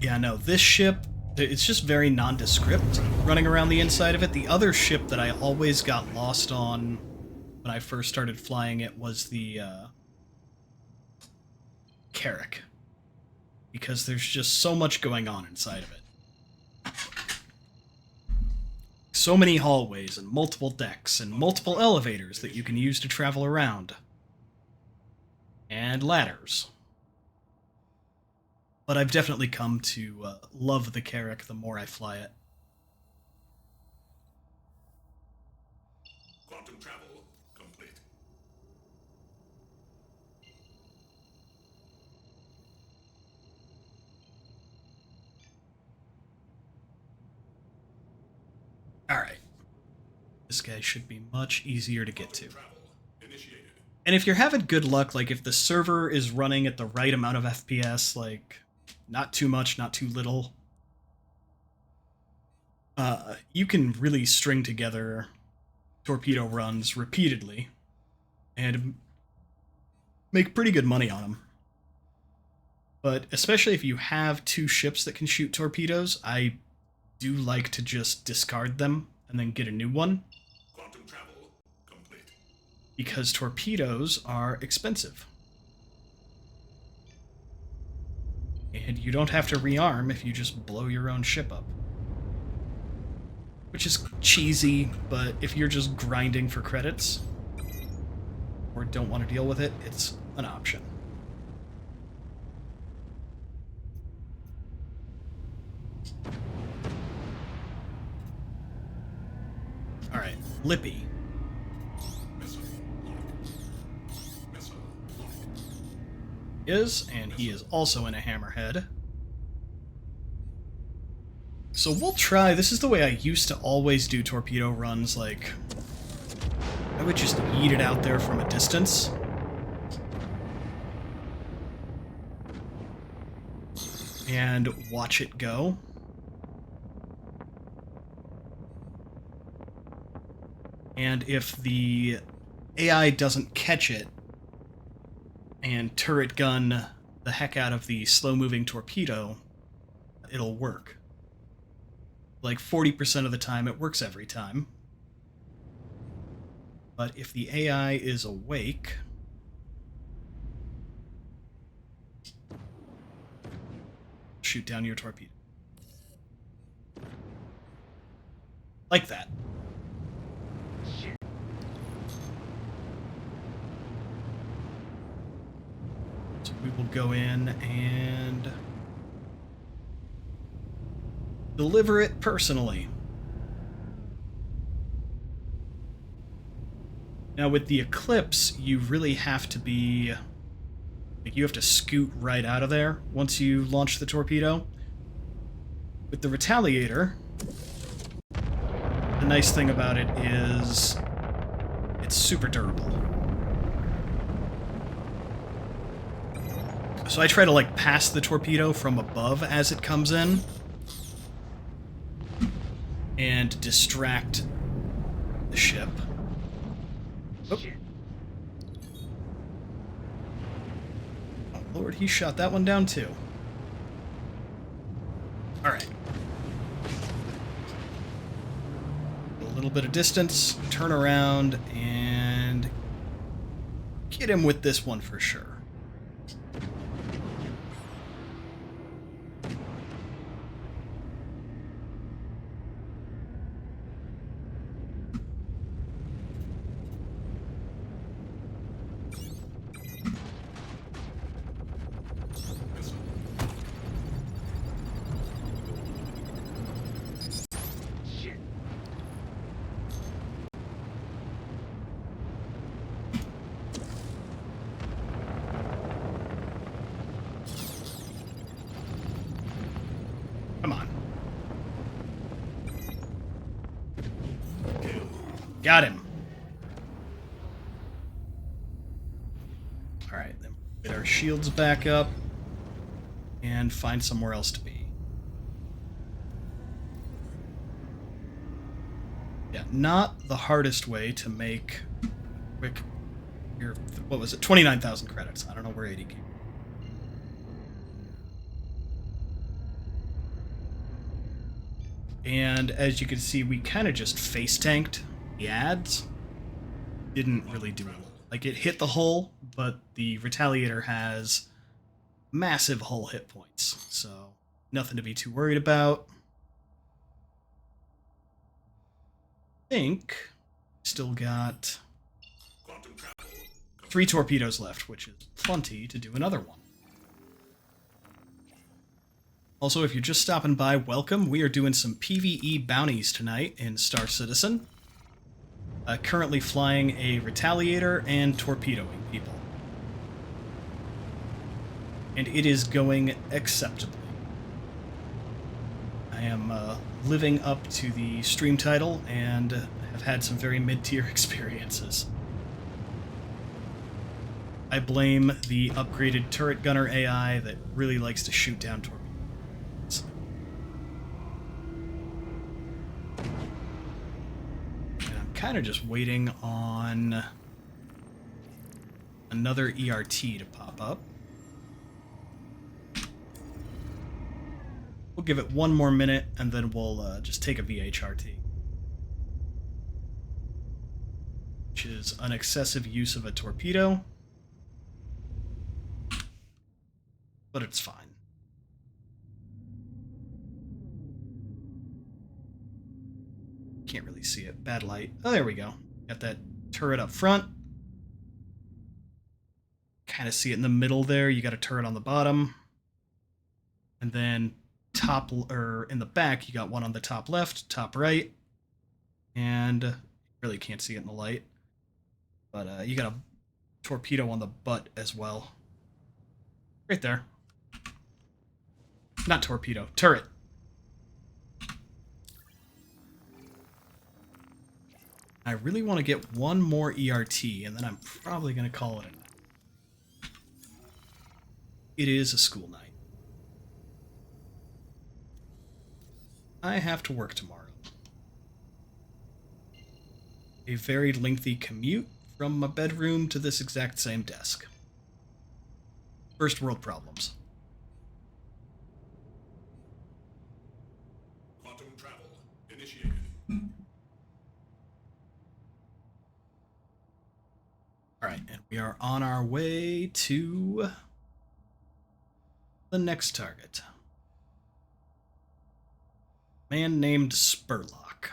Yeah, no, this ship, it's just very nondescript running around the inside of it. The other ship that I always got lost on when I first started flying it was the Carrack. Because there's just so much going on inside of it. So many hallways and multiple decks and multiple elevators that you can use to travel around. And ladders. But I've definitely come to love the Carrack the more I fly it. Quantum travel complete. Alright. This guy should be much easier to get to. Travel initiated. And if you're having good luck, like if the server is running at the right amount of FPS, like not too much, not too little, you can really string together torpedo runs repeatedly and make pretty good money on them. But especially if you have 2 ships that can shoot torpedoes, I do like to just discard them and then get a new one. Quantum travel complete. Because torpedoes are expensive. And you don't have to rearm if you just blow your own ship up. Which is cheesy, but if you're just grinding for credits, or don't want to deal with it, it's an option. Alright, Lippy. Missile locked. Missile locked. And he is also in a hammerhead. So we'll try, this is the way I used to always do torpedo runs, like, I would just yeet it out there from a distance. And watch it go. And if the AI doesn't catch it, and turret gun the heck out of the slow-moving torpedo, it'll work. Like 40% of the time, it works every time. But if the AI is awake... shoot down your torpedo. Like that. So we will go in and... deliver it personally. Now with the Eclipse, you really have to be... like, you have to scoot right out of there once you launch the torpedo. With the Retaliator, the nice thing about it is it's super durable. So I try to, like, pass the torpedo from above as it comes in and distract the ship. Oh. Oh, Lord, he shot that one down, too. Alright. A little bit of distance, turn around, and get him with this one for sure. Come on. Got him. Alright, then get our shields back up and find somewhere else to be. Yeah, not the hardest way to make quick... Your, what was it? 29,000 credits. I don't know where 80 came. And as you can see, we kind of just face tanked the ads. Didn't really do it. Like, it hit the hull, but the Retaliator has massive hull hit points, so nothing to be too worried about. I think still got 3 torpedoes left, which is plenty to do another one. Also, if you're just stopping by, welcome. We are doing some PvE bounties tonight in Star Citizen. Currently flying a Retaliator and torpedoing people. And it is going acceptably. I am living up to the stream title and have had some very mid-tier experiences. I blame the upgraded turret gunner AI that really likes to shoot down torpedoes. Kind of just waiting on another ERT to pop up. We'll give it one more minute and then we'll just take a VHRT, which is an excessive use of a torpedo, but it's fine. Can't really see it. Bad light. Oh, there we go. Got that turret up front. Kind of see it in the middle there. You got a turret on the bottom. And then top, or in the back, you got one on the top left, top right. And really can't see it in the light. But you got a torpedo on the butt as well. Right there. Not torpedo. Turret. I really want to get one more ERT, and then I'm probably going to call it a night. It is a school night. I have to work tomorrow. A very lengthy commute from my bedroom to this exact same desk. First world problems. Quantum travel initiated. Alright, and we are on our way to the next target. Man named Spurlock.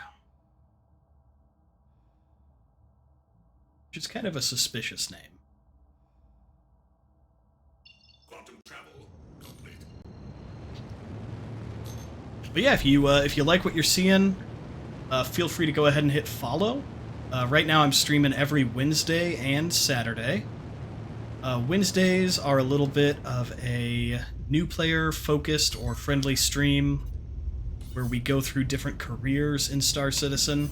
Which is kind of a suspicious name. Quantum travel complete. But yeah, if you like what you're seeing, feel free to go ahead and hit follow. Right now I'm streaming every Wednesday and Saturday. Wednesdays are a little bit of a new player focused or friendly stream where we go through different careers in Star Citizen,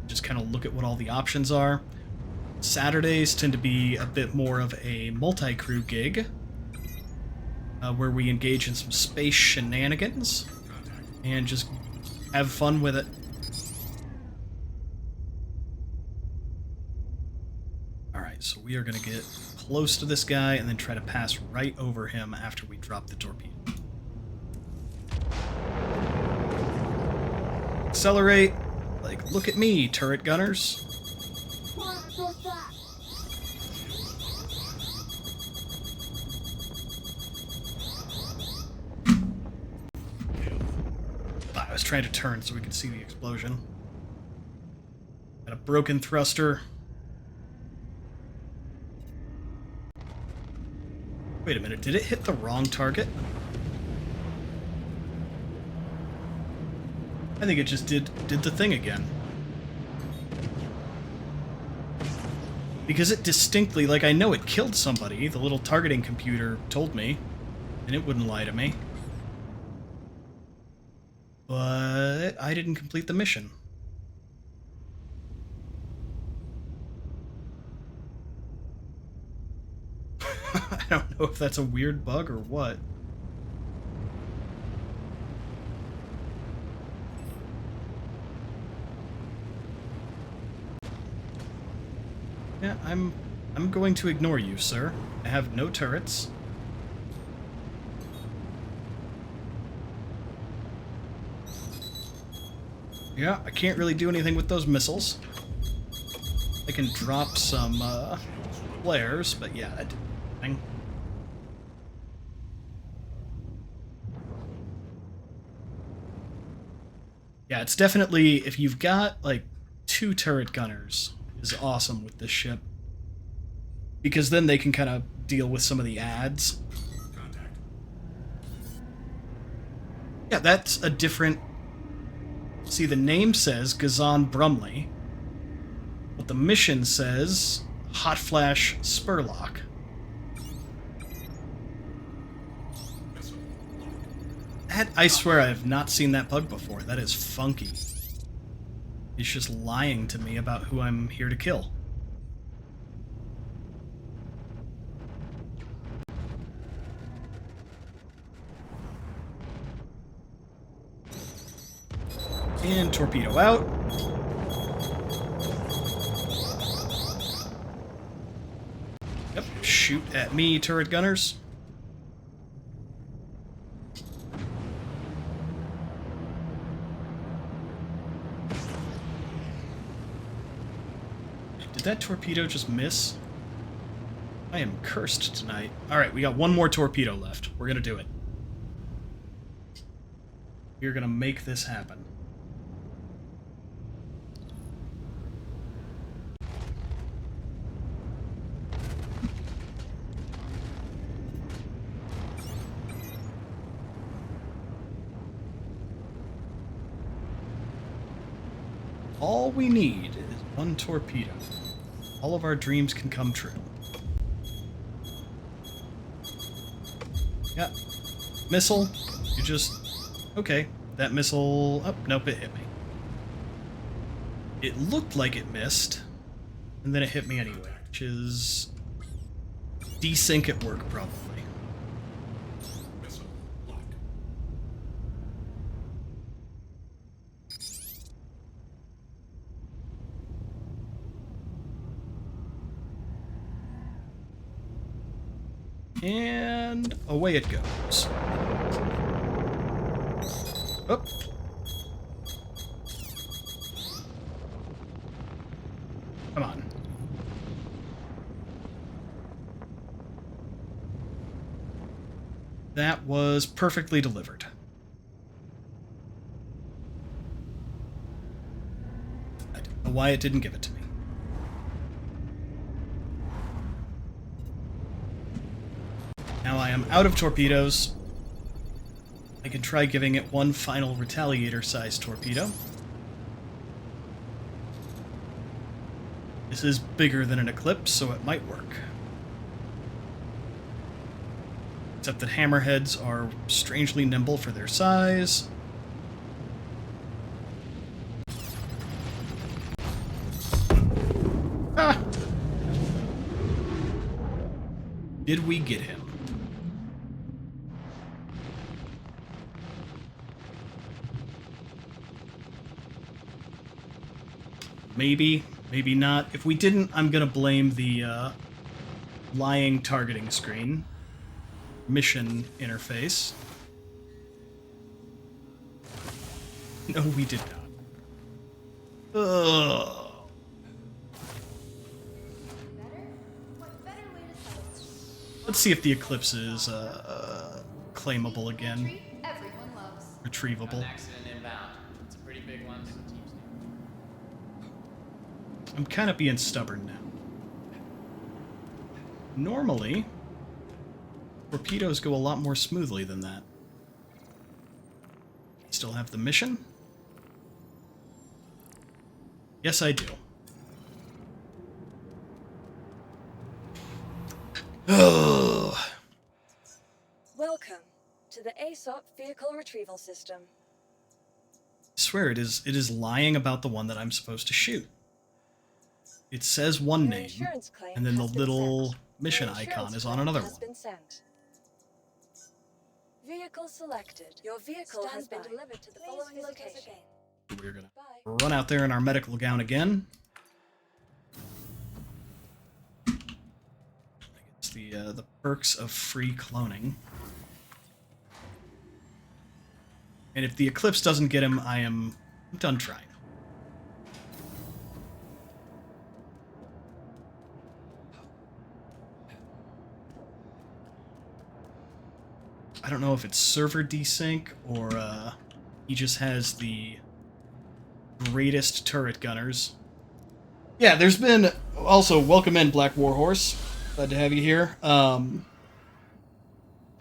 just kind of look at what all the options are. Saturdays tend to be a bit more of a multi-crew gig, where we engage in some space shenanigans and just have fun with it. Alright, so we are going to get close to this guy and then try to pass right over him after we drop the torpedo. Accelerate. Like, look at me, turret gunners. I was trying to turn so we could see the explosion. Got a broken thruster. Wait a minute, did it hit the wrong target? I think it just did the thing again. Because it distinctly, like, I know it killed somebody. The little targeting computer told me, and it wouldn't lie to me. But I didn't complete the mission. I don't know if that's a weird bug or what. Yeah, I'm going to ignore you, sir. I have no turrets. Yeah, I can't really do anything with those missiles. I can drop some flares, but yeah, that did nothing. Yeah, it's definitely, if you've got like 2 turret gunners, is awesome with this ship. Because then they can kind of deal with some of the ads. Contact. Yeah, that's a different... See, the name says Gazan Brumley, but the mission says Hot Flash Spurlock. Missile. That, I swear I have not seen that bug before. That is funky. It's just lying to me about who I'm here to kill. And torpedo out. Yep, shoot at me, turret gunners. Did that torpedo just miss? I am cursed tonight. Alright, we got one more torpedo left. We're gonna do it. We're gonna make this happen. All we need is one torpedo. All of our dreams can come true. Yeah. Missile, you just... Okay, that missile... Oh, nope, it hit me. It looked like it missed, and then it hit me anyway, which is... desync at work, probably. Missile. Locked. And away it goes. Oh. Come on. That was perfectly delivered. I don't know why it didn't give it to me. Now I am out of torpedoes. I can try giving it one final Retaliator-sized torpedo. This is bigger than an Eclipse, so it might work. Except that hammerheads are strangely nimble for their size. Ah! Did we get him? Maybe, maybe not. If we didn't, I'm gonna blame the lying targeting screen. Mission interface. No, we did not. Ugh. Let's see if the Eclipse is claimable again. Everyone loves. Retrievable. An accident inbound. It's a pretty big one. I'm kind of being stubborn now. Normally, torpedoes go a lot more smoothly than that. Still have the mission? Yes, I do. Oh. Welcome to the ASOP Vehicle Retrieval System. I swear it is lying about the one that I'm supposed to shoot. It says one Your name, insurance claim and then the has been little sent. mission Your icon insurance is on claim another has one. been sent. Vehicle selected. Your vehicle has been delivered to the following location. We're gonna Bye. run out there in our medical gown again. It's the perks of free cloning. And if the Eclipse doesn't get him, I'm done trying. I don't know if it's server desync or he just has the greatest turret gunners. Yeah, there's been also welcome in Black Warhorse. Glad to have you here. I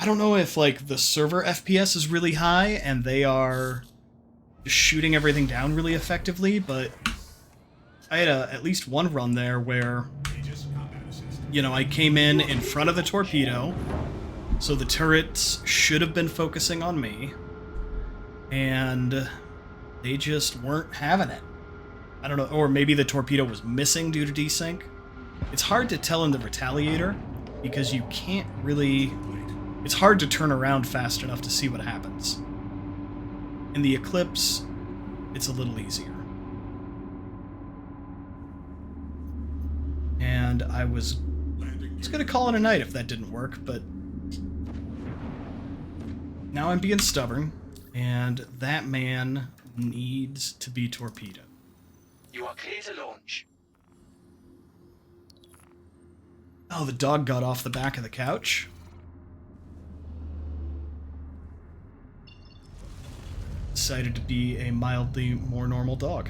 don't know if like the server FPS is really high and they are just shooting everything down really effectively, but I had at least one run there where, you know, I came in front of the torpedo, so the turrets should have been focusing on me, and they just weren't having it. I don't know, or maybe the torpedo was missing due to desync. It's hard to tell in the Retaliator, because you can't really... It's hard to turn around fast enough to see what happens. In the Eclipse, it's a little easier. And I was gonna call it a night if that didn't work, but now I'm being stubborn, and that man needs to be torpedoed. You are clear to launch. Oh, the dog got off the back of the couch. Decided to be a mildly more normal dog.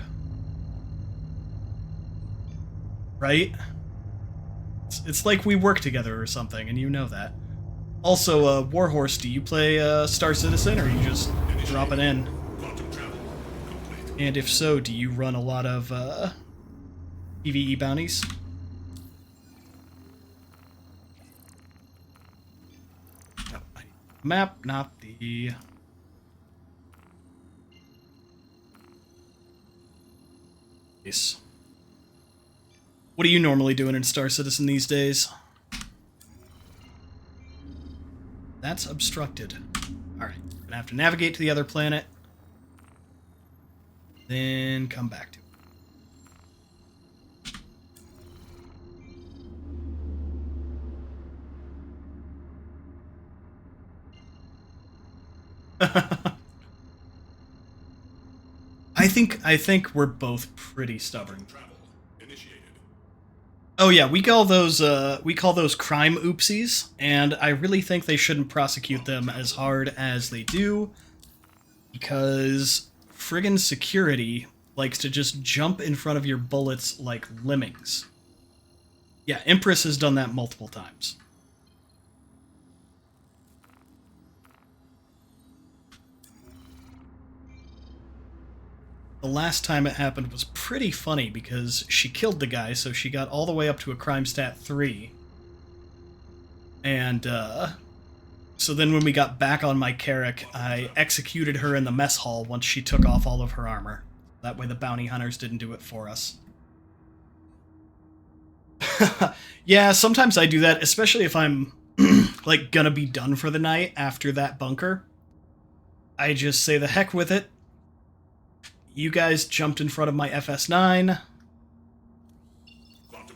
Right? It's like we work together or something, and you know that. Also, Warhorse, do you play Star Citizen, or are you just dropping in? Quantum travel complete. And if so, do you run a lot of PvE bounties? Oh, map, not the... Yes. What are you normally doing in Star Citizen these days? That's obstructed. Alright, gonna have to navigate to the other planet. Then come back to it. I think we're both pretty stubborn. Travel initiated. Oh yeah, we call those crime oopsies, and I really think they shouldn't prosecute them as hard as they do, because friggin' security likes to just jump in front of your bullets like lemmings. Yeah, Empress has done that multiple times. the last time it happened was pretty funny because she killed the guy, so she got all the way up to a crime stat 3. And, so then when we got back on my Carrack, I executed her in the mess hall once she took off all of her armor. That way the bounty hunters didn't do it for us. Yeah, sometimes I do that, especially if I'm, like, gonna be done for the night after that bunker. I just say the heck with it. You guys jumped in front of my FS9.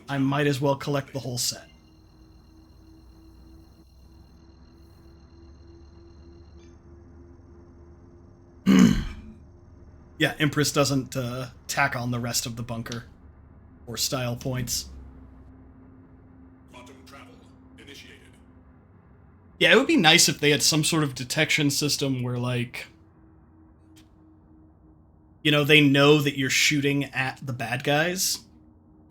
I might as well collect the whole set. Yeah, Empress doesn't tack on the rest of the bunker or style points. Quantum travel initiated. Yeah, it would be nice if they had some sort of detection system where, like, you know, they know that you're shooting at the bad guys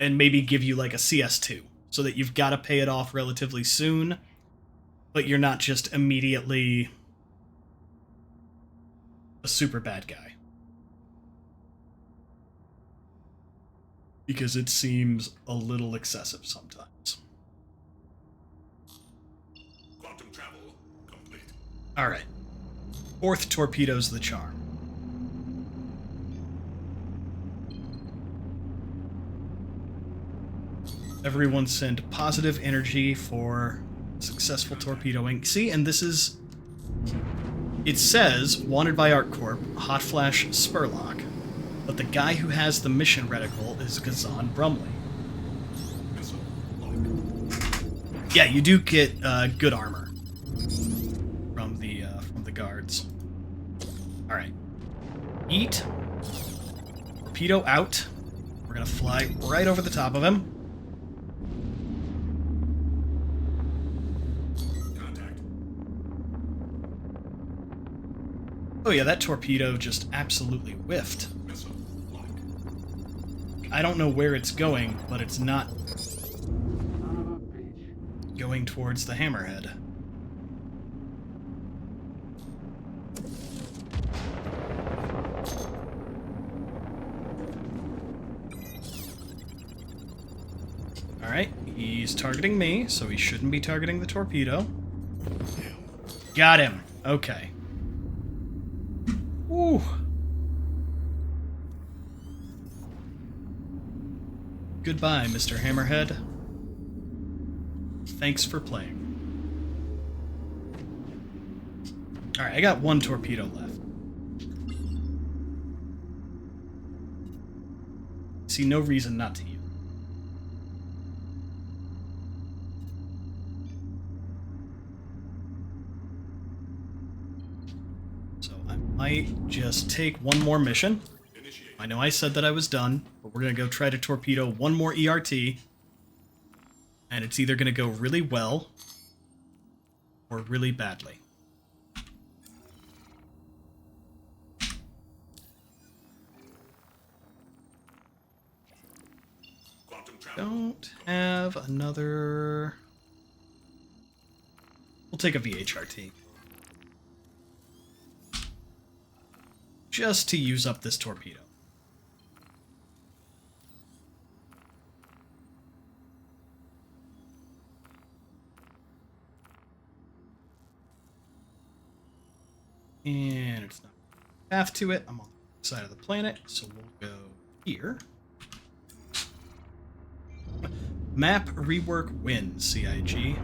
and maybe give you, like, a CS2 so that you've got to pay it off relatively soon, but you're not just immediately a super bad guy. Because it seems a little excessive sometimes. Quantum travel complete. Alright. 4th torpedo's the charm. Everyone send positive energy for successful torpedoing. See, and this is... It says, wanted by ArcCorp, Hot Flash Spurlock. But the guy who has the mission reticle is Gazan Brumley. Missile locked. Yeah, you do get good armor from the guards. All right, eat. Torpedo out. We're gonna fly right over the top of him. Contact. Oh yeah, that torpedo just absolutely whiffed. Missile locked. I don't know where it's going, but it's not going towards the hammerhead. Alright, he's targeting me, so he shouldn't be targeting the torpedo. Got him. Okay. Ooh. Goodbye, Mr. Hammerhead. Thanks for playing. Alright, I got 1 torpedo left. See no reason not to use. So I might just take 1 more mission. Initiate. I know I said that I was done, but we're going to go try to torpedo 1 more ERT. And it's either going to go really well or really badly. Quantum travel. Don't have another... We'll take a VHRT. Just to use up this torpedo. And it's not path to it. I'm on the side of the planet, so we'll go here. Map rework wins, CIG.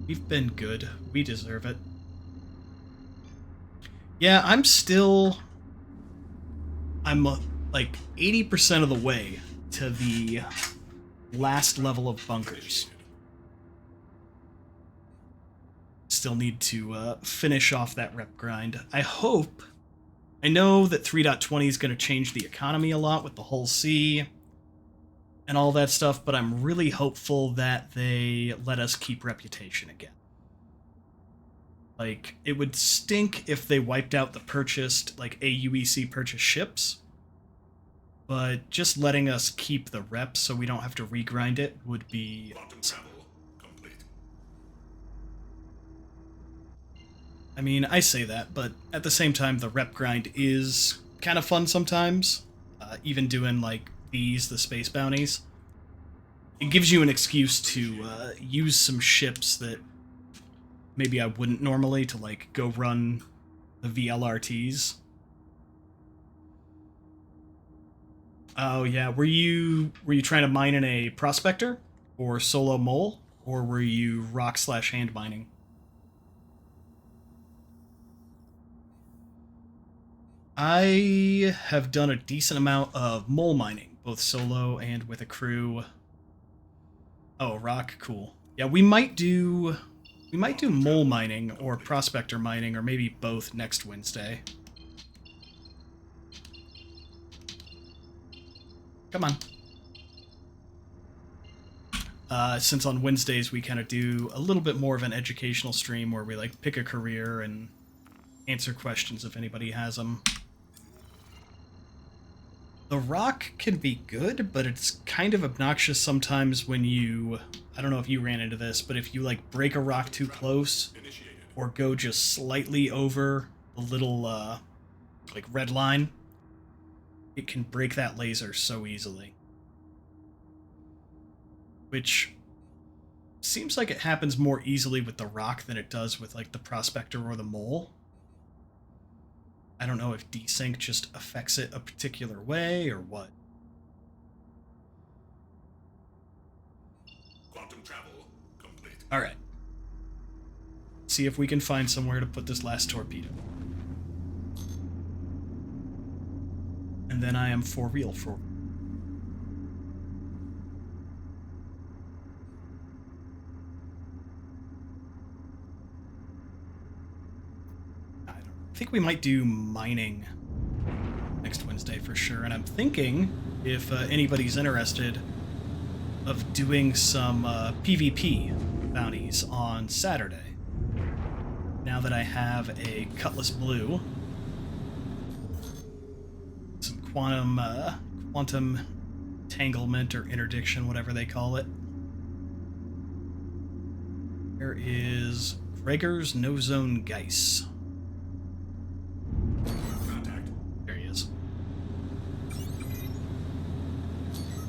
We've been good. We deserve it. Yeah, I'm like 80% of the way to the last level of bunkers. Still need to finish off that rep grind. I know that 3.20 is going to change the economy a lot with the Hull C and all that stuff, but I'm really hopeful that they let us keep reputation again. Like, it would stink if they wiped out the purchased, like, AUEC purchased ships, but just letting us keep the rep so we don't have to regrind it would be... Quantum travel complete. I mean, I say that, but at the same time, the rep grind is kind of fun sometimes. Even doing like the space bounties. It gives you an excuse to use some ships that maybe I wouldn't normally to like go run the VLRTs. Oh yeah, were you trying to mine in a prospector or solo mole, or were you rock/hand mining? I have done a decent amount of mole mining, both solo and with a crew. Oh, rock, cool. Yeah, we might do mole mining or prospector mining, or maybe both next Wednesday. Come on. Since on Wednesdays we kind of do a little bit more of an educational stream where we like pick a career and answer questions if anybody has them. The rock can be good, but it's kind of obnoxious sometimes when you... I don't know if you ran into this, but if you like break a rock too close or go just slightly over a little like red line, it can break that laser so easily. Which seems like it happens more easily with the rock than it does with like the prospector or the mole. I don't know if desync just affects it a particular way or what. Quantum travel complete. Alright. See if we can find somewhere to put this last torpedo. And then I am for real. I think we might do mining next Wednesday for sure, and I'm thinking, if anybody's interested, of doing some PvP bounties on Saturday. Now that I have a Cutlass Blue, some quantum entanglement or interdiction, whatever they call it. There is Gregor's No Zone Geis. Contact. There he is.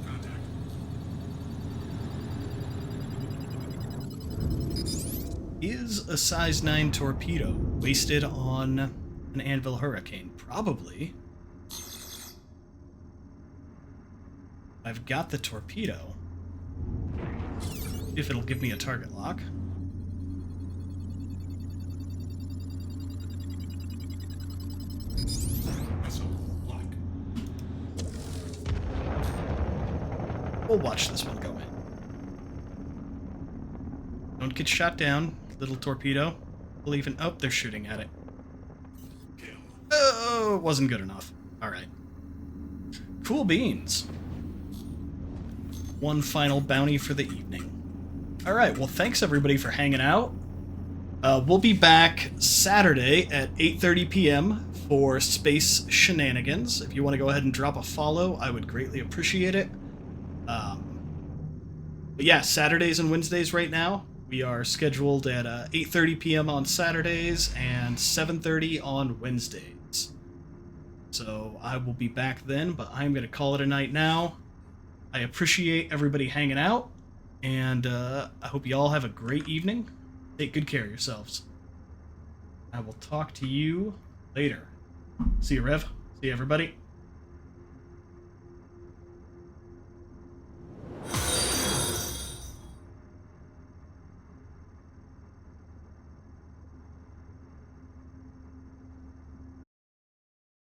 Contact. Is a size 9 torpedo wasted on an Anvil Hurricane? Probably. I've got the torpedo. If it'll give me a target lock. Missile lock. We'll watch this one go in. Don't get shot down, little torpedo. We'll even... Oh, they're shooting at it. Kill. Oh, it wasn't good enough. Alright. Cool beans. One final bounty for the evening. Alright, well thanks everybody for hanging out. We'll be back Saturday at 8:30 p.m. for Space Shenanigans. If you want to go ahead and drop a follow, I would greatly appreciate it. But yeah, Saturdays and Wednesdays right now. We are scheduled at 8:30 p.m. on Saturdays and 7:30 on Wednesdays. So I will be back then, but I'm going to call it a night now. I appreciate everybody hanging out, and I hope you all have a great evening. Take good care of yourselves. I will talk to you later. See you, Rev. See you, everybody.